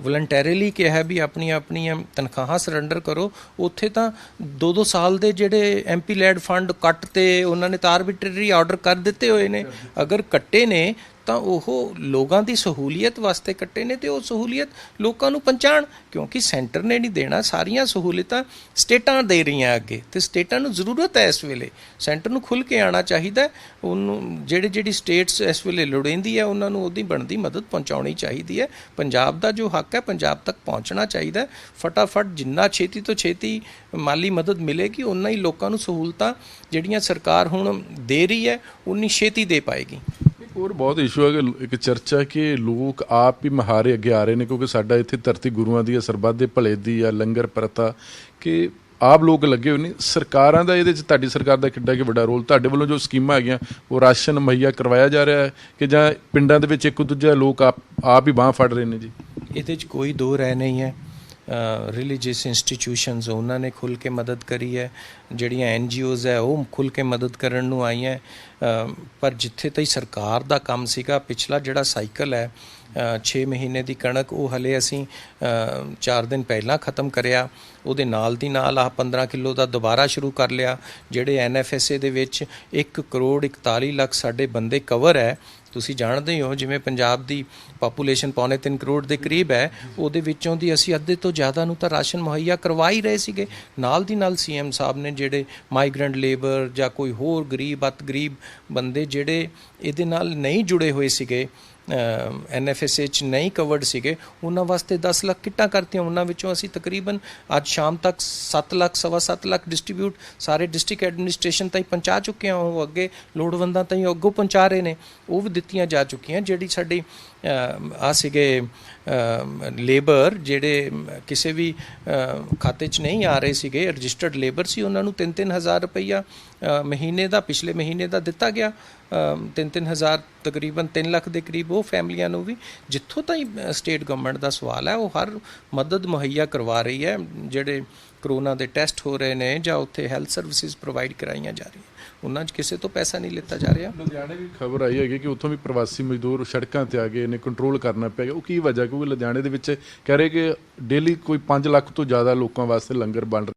Speaker 2: ਵਲੰਟੈਰੀਲੀ ਕਿਹਾ ਵੀ ਆਪਣੀਆਂ ਤਨਖਾਹਾਂ ਸਰੈਂਡਰ ਕਰੋ। ਉੱਥੇ ਤਾਂ 2-2 ਸਾਲ ਦੇ ਜਿਹੜੇ MP ਲੈਡ ਫੰਡ ਕੱਟ ਤੇ ਉਹਨਾਂ ਨੇ ਤਾਂ ਆਰਬਿਟਰੀ ਆਰਡਰ ਕਰ ਦਿੱਤੇ ਹੋਏ ਨੇ। ਅਗਰ ਕੱਟੇ ਨੇ ਤਾਂ ਉਹ ਲੋਕਾਂ ਦੀ ਸਹੂਲੀਅਤ ਵਾਸਤੇ ਕੱਟੇ ਨੇ, ਤੇ ਉਹ ਸਹੂਲੀਅਤ ਲੋਕਾਂ ਨੂੰ ਪਹੁੰਚਾਉਣ, ਕਿਉਂਕਿ ਸੈਂਟਰ ਨੇ ਨਹੀਂ ਦੇਣਾ, ਸਾਰੀਆਂ ਸਹੂਲਤਾਂ ਸਟੇਟਾਂ ਦੇ ਰਹੀਆਂ ਅੱਗੇ, ਤੇ ਸਟੇਟਾਂ ਨੂੰ ਜ਼ਰੂਰਤ ਹੈ ਇਸ ਵੇਲੇ ਸੈਂਟਰ ਨੂੰ ਖੁੱਲ੍ਹ ਕੇ ਆਉਣਾ ਚਾਹੀਦਾ। ਉਹਨੂੰ ਜਿਹੜੀ ਸਟੇਟਸ ਇਸ ਵੇਲੇ ਲੋੜੀਂਦੀ ਹੈ ਉਹਨਾਂ ਨੂੰ ਉਹਦੀ ਬਣਦੀ ਮਦਦ ਪਹੁੰਚਾਉਣੀ ਚਾਹੀਦੀ ਹੈ। ਪੰਜਾਬ ਦਾ ਜੋ ਹੱਕ ਹੈ ਪੰਜਾਬ ਤੱਕ ਪਹੁੰਚਣਾ ਚਾਹੀਦਾ। ਫਟਾਫਟ ਜਿੰਨਾ ਛੇਤੀ ਤੋਂ ਛੇਤੀ ਮਾਲੀ ਮਦਦ ਮਿਲੇਗੀ, ਉਨਾ ਹੀ ਲੋਕਾਂ ਨੂੰ ਸਹੂਲਤਾਂ ਜਿਹੜੀਆਂ ਸਰਕਾਰ ਹੁਣ ਦੇ ਰਹੀ ਹੈ ਉਨੀ ਛੇਤੀ ਦੇ ਪਾਏਗੀ।
Speaker 1: ਹੋਰ ਬਹੁਤ ਇਸ਼ੂ ਹੈ ਕਿ ਇੱਕ ਚਰਚਾ ਕਿ ਲੋਕ ਆਪ ਹੀ ਮਹਾਰੇ ਅੱਗੇ ਆ ਰਹੇ ਨੇ, ਕਿਉਂਕਿ ਸਾਡਾ ਇੱਥੇ ਧਰਤੀ ਗੁਰੂਆਂ ਦੀ ਹੈ, ਸਰਬੱਤ ਦੇ ਭਲੇ ਦੀ ਹੈ, ਲੰਗਰ ਪ੍ਰਥਾ, ਕਿ ਆਪ ਲੋਕ ਲੱਗੇ ਹੋਏ ਨੇ। ਸਰਕਾਰਾਂ ਦਾ ਇਹਦੇ 'ਚ, ਤੁਹਾਡੀ ਸਰਕਾਰ ਦਾ ਕਿੱਡਾ ਕਿ ਵੱਡਾ ਰੋਲ? ਤੁਹਾਡੇ ਵੱਲੋਂ ਜੋ ਸਕੀਮਾਂ ਹੈਗੀਆਂ ਉਹ ਰਾਸ਼ਨ ਮੁਹੱਈਆ ਕਰਵਾਇਆ ਜਾ ਰਿਹਾ ਹੈ ਕਿ ਜਾਂ ਪਿੰਡਾਂ ਦੇ ਵਿੱਚ ਇੱਕ ਦੂਜਾ ਲੋਕ ਆਪ ਹੀ ਬਾਂਹ ਫੜ ਰਹੇ ਨੇ ਜੀ?
Speaker 2: ਇਹਦੇ 'ਚ ਕੋਈ ਦੋ ਰਾਏ ਨਹੀਂ ਹੈ। ਰਿਲੀਜੀਅਸ ਇੰਸਟੀਟਿਊਸ਼ਨਸ ਉਹਨਾਂ ਨੇ ਖੁੱਲ੍ਹ ਕੇ ਮਦਦ ਕਰੀ ਹੈ, ਜਿਹੜੀਆਂ NGOs ਹੈ ਉਹ ਖੁੱਲ੍ਹ ਕੇ ਮਦਦ ਕਰਨ ਨੂੰ ਆਈਆਂ। ਪਰ ਜਿੱਥੇ ਤਾਈਂ ਸਰਕਾਰ ਦਾ ਕੰਮ ਸੀਗਾ, ਪਿਛਲਾ ਜਿਹੜਾ ਸਾਈਕਲ ਹੈ 6 ਮਹੀਨੇ ਦੀ ਕਣਕ ਉਹ ਹਲੇ ਅਸੀਂ 4 ਦਿਨ ਪਹਿਲਾਂ ਖ਼ਤਮ ਕਰਿਆ। ਉਹਦੇ ਨਾਲ ਦੀ ਨਾਲ ਆਹ 15 ਕਿਲੋ ਦਾ ਦੁਬਾਰਾ ਸ਼ੁਰੂ ਕਰ ਲਿਆ। ਜਿਹੜੇ NFSA ਦੇ ਵਿੱਚ 1 ਕਰੋੜ 41 ਲੱਖ ਸਾਡੇ ਬੰਦੇ ਕਵਰ ਹੈ। ਤੁਸੀਂ ਜਾਣਦੇ ਹੀ ਹੋ ਜਿਵੇਂ ਪੰਜਾਬ ਦੀ ਪਾਪੂਲੇਸ਼ਨ 3.25 ਕਰੋੜ ਦੇ ਕਰੀਬ ਹੈ, ਉਹਦੇ ਵਿੱਚੋਂ ਦੀ ਅਸੀਂ ਅੱਧੇ ਤੋਂ ਜ਼ਿਆਦਾ ਨੂੰ ਤਾਂ ਰਾਸ਼ਨ ਮੁਹੱਈਆ ਕਰਵਾ ਹੀ ਰਹੇ ਸੀਗੇ। ਨਾਲ ਦੀ ਨਾਲ CM ਸਾਹਿਬ ਨੇ ਜਿਹੜੇ ਮਾਈਗਰੈਂਟ ਲੇਬਰ ਜਾਂ ਕੋਈ ਹੋਰ ਗਰੀਬ ਅਤ ਗਰੀਬ ਬੰਦੇ ਜਿਹੜੇ ਇਹਦੇ ਨਾਲ ਨਹੀਂ ਜੁੜੇ ਹੋਏ ਸੀਗੇ, NFSA 'ਚ ਨਹੀਂ ਕਵਰਡ ਸੀਗੇ, ਉਹਨਾਂ ਵਾਸਤੇ 10 ਲੱਖ ਕਿੱਟਾਂ ਕਰਤੀਆਂ। ਉਹਨਾਂ ਵਿੱਚੋਂ ਅਸੀਂ ਤਕਰੀਬਨ ਅੱਜ ਸ਼ਾਮ ਤੱਕ 7 ਲੱਖ ਸਵਾ 7 ਲੱਖ ਡਿਸਟ੍ਰੀਬਿਊਟ ਸਾਰੇ ਡਿਸਟ੍ਰਿਕਟ ਐਡਮਿਨਿਸਟ੍ਰੇਸ਼ਨ ਤਾਈਂ ਪਹੁੰਚਾ ਚੁੱਕੇ ਹਾਂ। ਉਹ ਅੱਗੇ ਲੋੜਵੰਦਾਂ ਤਾਈਂ ਅੱਗੋਂ ਪਹੁੰਚਾ ਰਹੇ ਨੇ, ਉਹ ਵੀ ਦਿੱਤੀਆਂ ਜਾ ਚੁੱਕੀਆਂ। ਜਿਹੜੀ ਸਾਡੀ ਆ ਸੀਗੇ ਲੇਬਰ ਜਿਹੜੇ ਕਿਸੇ ਵੀ ਖਾਤੇ 'ਚ ਨਹੀਂ ਆ ਰਹੇ ਸੀਗੇ, ਰਜਿਸਟਰਡ ਲੇਬਰ ਸੀ, ਉਹਨਾਂ ਨੂੰ 3-3 ਹਜ਼ਾਰ ਰੁਪਈਆ ਮਹੀਨੇ ਦਾ ਪਿਛਲੇ ਮਹੀਨੇ ਦਾ ਦਿੱਤਾ ਗਿਆ। 3-3 ਹਜ਼ਾਰ ਤਕਰੀਬਨ 3 ਲੱਖ ਦੇ ਕਰੀਬ ਉਹ ਫੈਮਲੀਆਂ ਨੂੰ ਵੀ। ਜਿੱਥੋਂ ਤਾਈਂ ਸਟੇਟ ਗਵਰਨਮੈਂਟ ਦਾ ਸਵਾਲ ਹੈ, ਉਹ ਹਰ ਮਦਦ ਮੁਹੱਈਆ ਕਰਵਾ ਰਹੀ ਹੈ। ਜਿਹੜੇ ਕਰੋਨਾ ਦੇ ਟੈਸਟ ਹੋ ਰਹੇ ਨੇ ਜਾਂ ਉੱਥੇ ਹੈਲਥ ਸਰਵਿਸਿਜ਼ ਪ੍ਰੋਵਾਈਡ ਕਰਾਈਆਂ ਜਾ ਰਹੀਆਂ, ਉਹਨਾਂ 'ਚ ਕਿਸੇ ਤੋਂ ਪੈਸਾ ਨਹੀਂ ਲਿੱਤਾ ਜਾ ਰਿਹਾ।
Speaker 1: ਲੁਧਿਆਣੇ ਵੀ ਖਬਰ ਆਈ ਹੈਗੀ ਕਿ ਉੱਥੋਂ ਵੀ ਪ੍ਰਵਾਸੀ ਮਜ਼ਦੂਰ ਸੜਕਾਂ ਤੇ ਆ ਗਏ ਨੇ, ਕੰਟਰੋਲ ਕਰਨਾ ਪਿਆ ਗਿਆ। ਉਹ ਕੀ ਵਜ੍ਹਾ? ਕਿਉਂਕਿ ਲੁਧਿਆਣੇ ਦੇ ਵਿੱਚ ਕਹਿ ਰਹੇ ਕਿ ਡੇਲੀ ਕੋਈ 5 ਲੱਖ ਤੋਂ ਜ਼ਿਆਦਾ ਲੋਕਾਂ ਵਾਸਤੇ ਲੰਗਰ ਬਣ ਰਿਹਾ।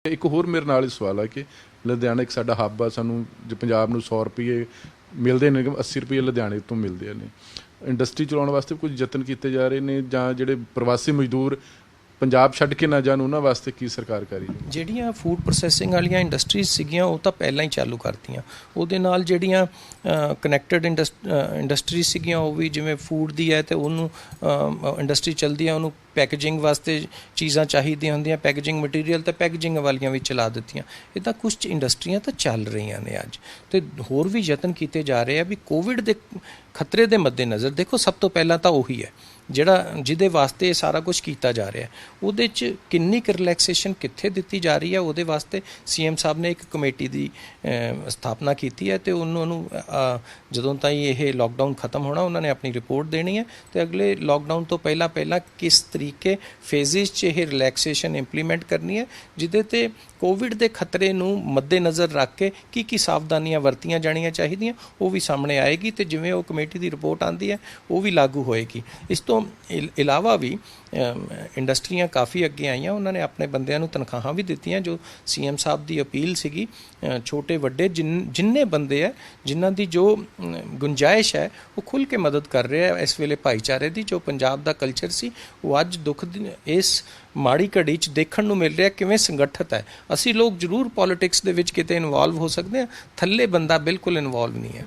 Speaker 1: ਇੱਕ ਹੋਰ ਮੇਰੇ ਨਾਲ ਹੀ ਸਵਾਲ ਹੈ ਕਿ ਲੁਧਿਆਣਾ ਇੱਕ ਸਾਡਾ ਹੱਬ ਆ, ਸਾਨੂੰ ਜੇ ਪੰਜਾਬ ਨੂੰ 100 ਰੁਪਏ ਮਿਲਦੇ ਨੇ, 80 ਰੁਪਏ ਲੁਧਿਆਣੇ ਤੋਂ ਮਿਲਦੇ ਨੇ। ਇੰਡਸਟਰੀ ਚਲਾਉਣ ਵਾਸਤੇ ਕੁਝ ਯਤਨ ਕੀਤੇ ਜਾ ਰਹੇ ਨੇ, ਜਾਂ ਜਿਹੜੇ ਪ੍ਰਵਾਸੀ ਮਜ਼ਦੂਰ ਪੰਜਾਬ ਛੱਡ ਕੇ ਨਾ ਜਾਣ ਉਹਨਾਂ ਵਾਸਤੇ ਕੀ ਸਰਕਾਰ ਕਰ ਰਹੀ ਹੈ?
Speaker 2: ਜਿਹੜੀਆਂ ਫੂਡ ਪ੍ਰੋਸੈਸਿੰਗ ਵਾਲੀਆਂ ਇੰਡਸਟਰੀਜ਼ ਸੀਗੀਆਂ ਉਹ ਤਾਂ ਪਹਿਲਾਂ ਹੀ ਚਾਲੂ ਕਰਤੀਆਂ। ਉਹਦੇ ਨਾਲ ਜਿਹੜੀਆਂ ਕਨੈਕਟਡ ਇੰਡਸਟਰੀਜ਼ ਸੀਗੀਆਂ, ਉਹ ਵੀ ਜਿਵੇਂ ਫੂਡ ਦੀ ਹੈ ਤੇ ਉਹਨੂੰ ਇੰਡਸਟਰੀ ਚੱਲਦੀ ਹੈ, ਉਹਨੂੰ ਪੈਕੇਜਿੰਗ ਵਾਸਤੇ ਚੀਜ਼ਾਂ ਚਾਹੀਦੀਆਂ ਹੁੰਦੀਆਂ, ਪੈਕੇਜਿੰਗ ਮਟੀਰੀਅਲ ਤਾਂ ਪੈਕੇਜਿੰਗ ਵਾਲੀਆਂ ਵੀ ਚਲਾ ਦਿੱਤੀਆਂ। ਇਹ ਤਾਂ ਕੁਝ ਇੰਡਸਟਰੀਆਂ ਤਾਂ ਚੱਲ ਰਹੀਆਂ ਨੇ ਅੱਜ, ਤੇ ਹੋਰ ਵੀ ਯਤਨ ਕੀਤੇ ਜਾ ਰਹੇ ਆ ਵੀ ਕੋਵਿਡ ਦੇ ਖਤਰੇ ਦੇ ਮੱਦੇਨਜ਼ਰ। ਦੇਖੋ, ਸਭ ਤੋਂ ਪਹਿਲਾਂ ਤਾਂ ਉਹੀ ਹੈ ਜਿਹਦੇ ਵਾਸਤੇ ਇਹ ਸਾਰਾ ਕੁਝ ਕੀਤਾ ਜਾ ਰਿਹਾ, ਉਹਦੇ 'ਚ ਕਿੰਨੀ ਕੁ ਰਿਲੈਕਸੇਸ਼ਨ ਕਿੱਥੇ ਦਿੱਤੀ ਜਾ ਰਹੀ ਹੈ। ਉਹਦੇ ਵਾਸਤੇ CM ਸਾਹਿਬ ਨੇ ਇੱਕ ਕਮੇਟੀ ਦੀ ਸਥਾਪਨਾ ਕੀਤੀ ਹੈ, ਤੇ ਉਹਨਾਂ ਨੂੰ ਜਦੋਂ ਤਾਈਂ ਇਹ ਲੋਕਡਾਊਨ ਖਤਮ ਹੋਣਾ, ਉਹਨਾਂ ਨੇ ਆਪਣੀ ਰਿਪੋਰਟ ਦੇਣੀ ਹੈ, ਤੇ ਅਗਲੇ ਲੋਕਡਾਊਨ ਤੋਂ ਪਹਿਲਾਂ ਕਿਸ ਤਰੀਕੇ ਫੇਜ਼ਿਸ 'ਚ ਇਹ ਰਿਲੈਕਸੇਸ਼ਨ ਇੰਪਲੀਮੈਂਟ ਕਰਨੀ ਹੈ, ਜਿਹਦੇ ਤੇ ਕੋਵਿਡ ਦੇ ਖਤਰੇ ਨੂੰ ਮੱਦੇਨਜ਼ਰ ਰੱਖ ਕੇ ਕੀ ਸਾਵਧਾਨੀਆਂ ਵਰਤੀਆਂ ਜਾਣੀਆਂ ਚਾਹੀਦੀਆਂ, ਉਹ ਵੀ ਸਾਹਮਣੇ ਆਏਗੀ। ਤੇ ਜਿਵੇਂ ਉਹ ਕਮੇਟੀ ਦੀ ਰਿਪੋਰਟ ਆਉਂਦੀ ਹੈ, ਉਹ ਵੀ ਲਾਗੂ ਹੋਏਗੀ। ਇਸ ਤੋਂ ਇਲਾਵਾ ਵੀ ਇੰਡਸਟਰੀਆਂ ਕਾਫੀ ਅੱਗੇ ਆਈਆਂ, ਉਹਨਾਂ ਨੇ ਆਪਣੇ ਬੰਦਿਆਂ ਨੂੰ ਤਨਖਾਹਾਂ ਵੀ ਦਿੱਤੀਆਂ। ਜੋ CM ਸਾਹਿਬ ਦੀ ਅਪੀਲ ਸੀਗੀ, ਛੋਟੇ ਵੱਡੇ ਜਿੰਨੇ ਬੰਦੇ ਹੈ, ਜਿਨ੍ਹਾਂ ਦੀ ਜੋ ਗੁੰਜਾਇਸ਼ ਹੈ, ਉਹ ਖੁੱਲ੍ਹ ਕੇ ਮਦਦ ਕਰ ਰਹੇ ਆ ਇਸ ਵੇਲੇ ਭਾਈਚਾਰੇ ਦੀ। ਜੋ ਪੰਜਾਬ ਦਾ ਕਲਚਰ ਸੀ, ਉਹ ਅੱਜ ਦੁੱਖ ਇਸ ਮਾੜੀ ਘੜੀ 'ਚ ਦੇਖਣ ਨੂੰ ਮਿਲ ਰਿਹਾ ਕਿਵੇਂ ਸੰਗਠਿਤ ਹੈ। ਅਸੀਂ ਲੋਕ ਜ਼ਰੂਰ ਪੋਲੀਟਿਕਸ ਦੇ ਵਿੱਚ ਕਿਤੇ ਇਨਵੋਲਵ ਹੋ ਸਕਦੇ ਹਾਂ, ਥੱਲੇ ਬੰਦਾ ਬਿਲਕੁਲ ਇਨਵੋਲਵ ਨਹੀਂ ਹੈ।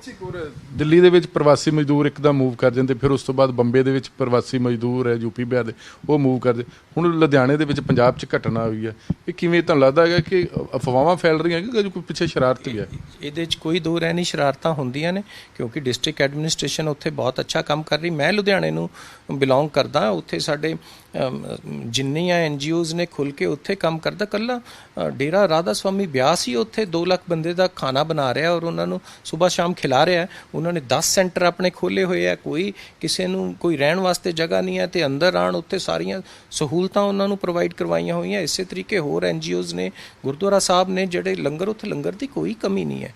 Speaker 1: ਦਿੱਲੀ ਦੇ ਵਿੱਚ ਪ੍ਰਵਾਸੀ ਮਜ਼ਦੂਰ ਇੱਕਦਮ ਮੂਵ ਕਰ ਜਾਂਦੇ, ਫਿਰ ਉਸ ਤੋਂ ਬਾਅਦ ਬੰਬੇ ਦੇ ਵਿੱਚ ਪ੍ਰਵਾਸੀ ਮਜ਼ਦੂਰ ਹੈ, UP ਬਿਹਾਰ ਦੇ, ਉਹ ਮੂਵ ਕਰਦੇ। ਹੁਣ ਲੁਧਿਆਣੇ ਦੇ ਵਿੱਚ ਪੰਜਾਬ 'ਚ ਘਟਨਾ ਹੋਈ ਹੈ, ਇਹ ਕਿਵੇਂ ਤੁਹਾਨੂੰ ਲੱਗਦਾ ਹੈਗਾ ਕਿ ਅਫਵਾਹਾਂ ਫੈਲ ਰਹੀਆਂ ਕਿ ਕੋਈ ਪਿੱਛੇ ਸ਼ਰਾਰਤ ਵੀ ਹੈ?
Speaker 2: ਇਹਦੇ 'ਚ ਕੋਈ ਦੋ ਰਹਿ ਨਹੀਂ, ਸ਼ਰਾਰਤਾਂ ਹੁੰਦੀਆਂ ਨੇ, ਕਿਉਂਕਿ ਡਿਸਟ੍ਰਿਕਟ ਐਡਮਿਨਿਸਟ੍ਰੇਸ਼ਨ ਉੱਥੇ ਬਹੁਤ ਅੱਛਾ ਕੰਮ ਕਰ ਰਹੀ। ਮੈਂ ਲੁਧਿਆਣੇ ਨੂੰ ਬਿਲੋਂਗ ਕਰਦਾ, ਉੱਥੇ ਸਾਡੇ ਜਿੰਨੀਆਂ NGOs ਨੇ ਖੁੱਲ੍ਹ ਕੇ ਉੱਥੇ ਕੰਮ ਕਰਦਾ। ਕੱਲਾ ਡੇਰਾ ਰਾਧਾ ਸਵਾਮੀ ਬਿਆਸ ਹੀ ਉੱਥੇ 2 ਲੱਖ ਬੰਦੇ ਦਾ ਖਾਣਾ ਬਣਾ ਰਿਹਾ, ਔਰ ਉਹਨਾਂ ਨੂੰ ਸਵੇਰ ਸ਼ਾਮ ਖਿਲਾ ਰਿਹਾ। ਉਹਨਾਂ ਨੇ 10 ਸੈਂਟਰ ਆਪਣੇ ਖੋਲ੍ਹੇ ਹੋਏ ਆ, ਕੋਈ ਕਿਸੇ ਨੂੰ ਕੋਈ ਰਹਿਣ ਵਾਸਤੇ ਜਗ੍ਹਾ ਨਹੀਂ ਹੈ, ਤੇ ਅੰਦਰ ਆਉਣ ਉੱਥੇ ਸਾਰੀਆਂ ਸਹੂਲਤਾਂ ਉਹਨਾਂ ਨੂੰ ਪ੍ਰੋਵਾਈਡ ਕਰਵਾਈਆਂ ਹੋਈਆਂ। ਇਸੇ ਤਰੀਕੇ ਹੋਰ NGOs ਨੇ, ਗੁਰਦੁਆਰਾ ਸਾਹਿਬ ਨੇ, ਜਿਹੜੇ ਲੰਗਰ, ਉੱਥੇ ਲੰਗਰ ਦੀ ਕੋਈ ਕਮੀ ਨਹੀਂ ਹੈ।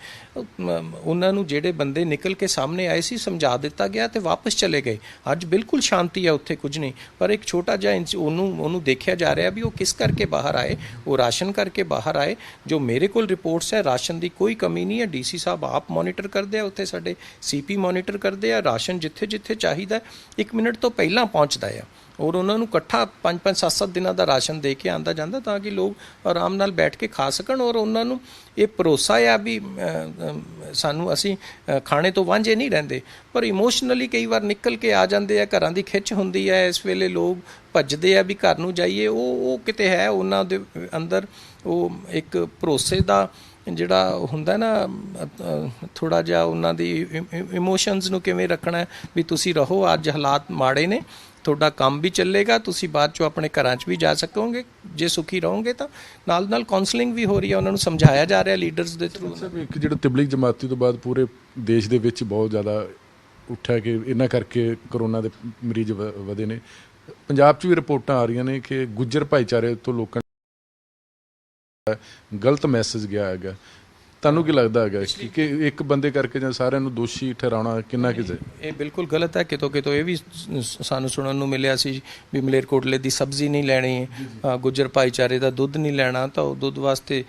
Speaker 2: ਉਹਨਾਂ ਨੂੰ ਜਿਹੜੇ ਬੰਦੇ ਨਿਕਲ ਕੇ ਸਾਹਮਣੇ ਆਏ ਸੀ, ਸਮਝਾ ਦਿੱਤਾ ਗਿਆ ਤੇ ਵਾਪਸ ਚਲੇ ਗਏ। ਅੱਜ ਬਿਲਕੁਲ ਸ਼ਾਂਤੀ ਹੈ, ਉੱਥੇ ਕੁਝ ਨਹੀਂ। ਪਰ ਇੱਕ ਛੋਟਾ ਜਿਹਾ ਉਹਨੂੰ ਦੇਖਿਆ ਜਾ ਰਿਹਾ ਵੀ ਉਹ ਕਿਸ ਕਰਕੇ ਬਾਹਰ ਆਏ, ਉਹ ਰਾਸ਼ਨ ਕਰਕੇ ਬਾਹਰ ਆਏ। ਜੋ ਮੇਰੇ ਕੋਲ ਰਿਪੋਰਟਸ ਹੈ, ਰਾਸ਼ਨ ਦੀ ਕੋਈ ਕਮੀ ਨਹੀਂ ਹੈ। DC ਸਾਹਿਬ ਆਪ ਮੋਨੀਟਰ ਕਰਦੇ ਆ, ਉੱਥੇ ਸਾਡੇ CP ਮੋਨੀਟਰ ਕਰਦੇ ਆ। ਰਾਸ਼ਨ ਜਿੱਥੇ ਜਿੱਥੇ ਚਾਹੀਦਾ 1 ਮਿੰਟ ਤੋਂ ਪਹਿਲਾਂ ਪਹੁੰਚਦਾ ਆ, ਔਰ ਉਹਨਾਂ ਨੂੰ ਇਕੱਠਾ 5-5 7-7 ਦਿਨਾਂ ਦਾ ਰਾਸ਼ਨ ਦੇ ਕੇ ਆਂਦਾ ਜਾਂਦਾ, ਤਾਂ ਕਿ ਲੋਕ ਆਰਾਮ ਨਾਲ ਬੈਠ ਕੇ ਖਾ ਸਕਣ। ਔਰ ਉਹਨਾਂ ਨੂੰ ਇਹ ਭਰੋਸਾ ਆ ਵੀ ਅਸੀਂ ਖਾਣੇ ਤੋਂ ਵਾਂਝੇ ਨਹੀਂ ਰਹਿੰਦੇ। ਪਰ ਇਮੋਸ਼ਨਲੀ ਕਈ ਵਾਰ ਨਿਕਲ ਕੇ ਆ ਜਾਂਦੇ ਆ, ਘਰਾਂ ਦੀ ਖਿੱਚ ਹੁੰਦੀ ਹੈ, ਇਸ ਵੇਲੇ ਲੋਕ ਭੱਜਦੇ ਆ ਵੀ ਘਰ ਨੂੰ ਜਾਈਏ। ਉਹ ਕਿਤੇ ਹੈ ਉਹਨਾਂ ਦੇ ਅੰਦਰ ਉਹ ਇੱਕ ਭਰੋਸੇ ਦਾ ਜਿਹੜਾ ਹੁੰਦਾ ਨਾ, ਥੋੜ੍ਹਾ ਜਿਹਾ ਉਹਨਾਂ ਦੀ ਇਮੋਸ਼ਨਸ ਨੂੰ ਕਿਵੇਂ ਰੱਖਣਾ ਵੀ ਤੁਸੀਂ ਰਹੋ, ਅੱਜ ਹਾਲਾਤ ਮਾੜੇ ਨੇ, ਤੁਹਾਡਾ ਕੰਮ ਵੀ ਚੱਲੇਗਾ, ਤੁਸੀਂ ਬਾਅਦ 'ਚੋਂ ਆਪਣੇ ਘਰਾਂ 'ਚ ਵੀ ਜਾ ਸਕੋਗੇ ਜੇ ਸੁਖੀ ਰਹੋਗੇ। ਤਾਂ ਨਾਲ ਨਾਲ ਕਾਉਂਸਲਿੰਗ ਵੀ ਹੋ ਰਹੀ ਹੈ, ਉਹਨਾਂ ਨੂੰ ਸਮਝਾਇਆ ਜਾ ਰਿਹਾ ਲੀਡਰਸ ਦੇ ਥਰੂ।
Speaker 1: ਇੱਕ ਜਿਹੜਾ ਤਬਲੀਗ ਜਮਾਤੀ ਤੋਂ ਬਾਅਦ ਪੂਰੇ ਦੇਸ਼ ਦੇ ਵਿੱਚ ਬਹੁਤ ਜ਼ਿਆਦਾ ਉੱਠਿਆ ਕਿ ਇਹਨਾਂ ਕਰਕੇ ਕਰੋਨਾ ਦੇ ਮਰੀਜ਼ ਵਧੇ ਨੇ। ਪੰਜਾਬ 'ਚ ਵੀ ਰਿਪੋਰਟਾਂ ਆ ਰਹੀਆਂ ਨੇ ਕਿ ਗੁੱਜਰ ਭਾਈਚਾਰੇ ਤੋਂ ਲੋਕਾਂ ਗਲਤ ਮੈਸੇਜ ਗਿਆ ਹੈਗਾ, ਤੁਹਾਨੂੰ ਕੀ ਲੱਗਦਾ ਹੈਗਾ ਕਿ ਇੱਕ ਬੰਦੇ ਕਰਕੇ ਜਾਂ ਸਾਰਿਆਂ ਨੂੰ ਦੋਸ਼ੀ ਠਹਿਰਾਉਣਾ ਕਿੰਨਾ ਕਿਸੇ
Speaker 2: ਇਹ ਬਿਲਕੁਲ ਗਲਤ ਹੈ। ਕਿਤੋਂ ਕਿਤੋਂ ਇਹ ਵੀ ਸਾਨੂੰ ਸੁਣਨ ਨੂੰ ਮਿਲਿਆ ਸੀ ਵੀ ਮਲੇਰਕੋਟਲੇ ਦੀ ਸਬਜ਼ੀ ਨਹੀਂ ਲੈਣੀ, ਗੁੱਜਰ ਭਾਈਚਾਰੇ ਦਾ ਦੁੱਧ ਨਹੀਂ ਲੈਣਾ, ਤਾਂ ਉਹ ਦੁੱਧ ਵਾਸਤੇ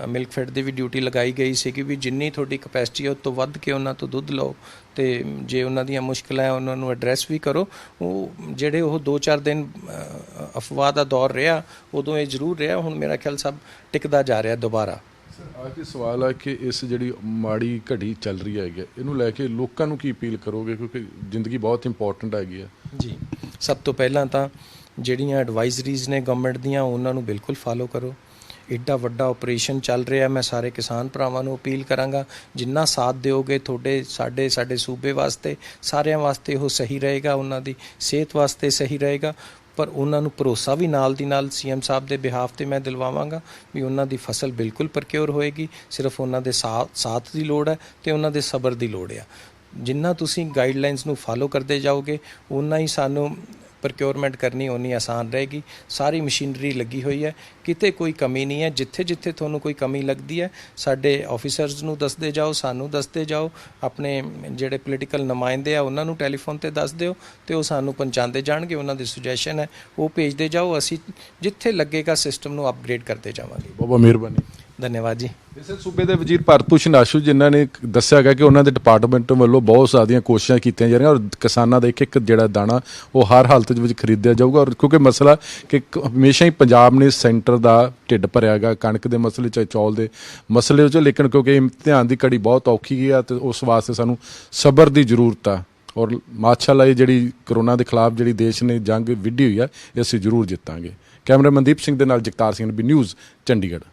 Speaker 2: ਮਿਲਕਫੈਡ ਦੀ ਵੀ ਡਿਊਟੀ ਲਗਾਈ ਗਈ ਸੀ ਕਿ ਵੀ ਜਿੰਨੀ ਤੁਹਾਡੀ ਕਪੈਸਿਟੀ ਹੈ ਉਸ ਤੋਂ ਵੱਧ ਕੇ ਉਹਨਾਂ ਤੋਂ ਦੁੱਧ ਲਓ, ਤੇ ਜੇ ਉਹਨਾਂ ਦੀਆਂ ਮੁਸ਼ਕਲਾਂ ਹੈ ਉਹਨਾਂ ਨੂੰ ਐਡਰੈਸ ਵੀ ਕਰੋ। ਉਹ ਜਿਹੜੇ ਉਹ 2-4 ਦਿਨ ਅਫਵਾਹ ਦਾ ਦੌਰ ਰਿਹਾ, ਉਦੋਂ ਇਹ ਜ਼ਰੂਰ ਰਿਹਾ, ਹੁਣ ਮੇਰਾ ਖਿਆਲ ਸਭ ਟਿਕਦਾ ਜਾ ਰਿਹਾ ਦੁਬਾਰਾ।
Speaker 1: ਆਖਰੀ ਸਵਾਲ ਹੈ ਕਿ ਇਸ ਜਿਹੜੀ ਮਾੜੀ ਘੜੀ ਚੱਲ ਰਹੀ ਹੈਗੀ ਇਹਨੂੰ ਲੈ ਕੇ ਲੋਕਾਂ ਨੂੰ ਕੀ ਅਪੀਲ ਕਰੋਗੇ, ਕਿਉਂਕਿ ਜ਼ਿੰਦਗੀ ਬਹੁਤ ਇੰਪੋਰਟੈਂਟ ਹੈਗੀ ਹੈ
Speaker 2: ਜੀ, ਸਭ ਤੋਂ ਪਹਿਲਾਂ ਤਾਂ ਜਿਹੜੀਆਂ ਐਡਵਾਈਜ਼ਰੀਜ਼ ਨੇ ਗਵਰਨਮੈਂਟ ਦੀਆਂ ਉਹਨਾਂ ਨੂੰ ਬਿਲਕੁਲ ਫਾਲੋ ਕਰੋ। ਐਡਾ ਵੱਡਾ ਆਪਰੇਸ਼ਨ ਚੱਲ ਰਿਹਾ, ਮੈਂ ਸਾਰੇ ਕਿਸਾਨ ਭਰਾਵਾਂ ਨੂੰ ਅਪੀਲ ਕਰਾਂਗਾ ਜਿੰਨਾ ਸਾਥ ਦਿਓਗੇ ਤੁਹਾਡੇ ਸਾਡੇ ਸੂਬੇ ਵਾਸਤੇ ਸਾਰਿਆਂ ਵਾਸਤੇ ਉਹ ਸਹੀ ਰਹੇਗਾ, ਉਹਨਾਂ ਦੀ ਸਿਹਤ ਵਾਸਤੇ ਸਹੀ ਰਹੇਗਾ। ਪਰ ਉਹਨਾਂ ਨੂੰ ਭਰੋਸਾ ਵੀ ਨਾਲ ਦੀ ਨਾਲ ਸੀਐਮ ਸਾਹਿਬ ਦੇ ਬਿਹਾਫ ਤੇ ਮੈਂ ਦਿਲਵਾਵਾਂਗਾ ਵੀ ਉਹਨਾਂ ਦੀ ਫਸਲ ਬਿਲਕੁਲ ਪ੍ਰਕਿਓਰ ਹੋਏਗੀ। ਸਿਰਫ ਉਹਨਾਂ ਦੇ ਸਾਥ ਦੀ ਲੋੜ ਹੈ ਤੇ ਉਹਨਾਂ ਦੇ ਸਬਰ ਦੀ ਲੋੜ ਆ। ਜਿੰਨਾ ਤੁਸੀਂ ਗਾਈਡਲਾਈਨਸ ਨੂੰ ਫਾਲੋ ਕਰਦੇ ਜਾਓਗੇ ਉਨਾ ਹੀ ਸਾਨੂੰ ਪ੍ਰਕਿਓਰਮੈਂਟ ਕਰਨੀ ਓਨੀ ਆਸਾਨ ਰਹੇਗੀ। ਸਾਰੀ ਮਸ਼ੀਨਰੀ ਲੱਗੀ ਹੋਈ ਹੈ, ਕਿਤੇ ਕੋਈ ਕਮੀ ਨਹੀਂ ਹੈ। ਜਿੱਥੇ ਜਿੱਥੇ ਤੁਹਾਨੂੰ ਕੋਈ ਕਮੀ ਲੱਗਦੀ ਹੈ ਸਾਡੇ ਆਫੀਸਰਸ ਨੂੰ ਦੱਸਦੇ ਜਾਓ, ਸਾਨੂੰ ਦੱਸਦੇ ਜਾਓ, ਆਪਣੇ ਜਿਹੜੇ ਪੋਲੀਟੀਕਲ ਨੁਮਾਇੰਦੇ ਆ ਉਹਨਾਂ ਨੂੰ ਟੈਲੀਫੋਨ ਤੇ ਦੱਸ ਦਿਓ ਤੇ ਉਹ ਸਾਨੂੰ ਪਹੁੰਚਾਉਂਦੇ ਜਾਣਗੇ। ਉਹਨਾਂ ਦੀ ਸੁਜੈਸ਼ਨ ਹੈ ਉਹ ਭੇਜਦੇ ਜਾਓ, ਅਸੀਂ ਜਿੱਥੇ ਲੱਗੇਗਾ ਸਿਸਟਮ ਨੂੰ ਅਪਗ੍ਰੇਡ ਕਰਦੇ ਜਾਵਾਂਗੇ।
Speaker 1: ਬਹੁਤ ਮਿਹਰਬਾਨੀ।
Speaker 2: ਧੰਨਵਾਦ ਜੀ।
Speaker 1: ਇਸੇ ਸੂਬੇ ਦੇ ਵਜ਼ੀਰ ਭਾਰਤ ਭੂਸ਼ਣ ਆਸ਼ੂ ਜਿਨ੍ਹਾਂ ਨੇ ਦੱਸਿਆ ਗਿਆ ਕਿ ਉਹਨਾਂ ਦੇ ਡਿਪਾਰਟਮੈਂਟ ਵੱਲੋਂ ਬਹੁਤ ਸਾਰੀਆਂ ਕੋਸ਼ਿਸ਼ਾਂ ਕੀਤੀਆਂ ਜਾ ਰਹੀਆਂ ਔਰ ਕਿਸਾਨਾਂ ਦਾ ਇੱਕ ਜਿਹੜਾ ਦਾਣਾ ਉਹ ਹਰ ਹਾਲਤ ਵਿੱਚ ਖਰੀਦਿਆ ਜਾਊਗਾ। ਔਰ ਕਿਉਂਕਿ ਮਸਲਾ ਕਿ ਹਮੇਸ਼ਾ ਹੀ ਪੰਜਾਬ ਨੇ ਸੈਂਟਰ ਦਾ ਢਿੱਡ ਭਰਿਆ ਗਾ ਕਣਕ ਦੇ ਮਸਲੇ ਚਾਹੇ ਚੌਲ ਦੇ ਮਸਲੇ ਵਿੱਚ, ਲੇਕਿਨ ਕਿਉਂਕਿ ਇਮਤਿਹਾਨ ਦੀ ਘੜੀ ਬਹੁਤ ਔਖੀ ਹੈ ਤੇ ਉਸ ਵਾਸਤੇ ਸਾਨੂੰ ਸਬਰ ਦੀ ਜ਼ਰੂਰਤ ਆ। ਔਰ ਮਾਸ਼ਾਅੱਲਾ ਇਹ ਜਿਹੜੀ ਕਰੋਨਾ ਦੇ ਖਿਲਾਫ ਜਿਹੜੀ ਦੇਸ਼ ਨੇ ਜੰਗ ਵਿੱਢੀ ਹੋਈ ਹੈ ਇਹ ਅਸੀਂ ਜ਼ਰੂਰ ਜਿੱਤਾਂਗੇ। ਕੈਮਰਾ ਮਨਦੀਪ ਸਿੰਘ ਦੇ ਨਾਲ ਜਗਤਾਰ ਸਿੰਘ, NB ਨਿਊਜ਼, ਚੰਡੀਗੜ੍ਹ।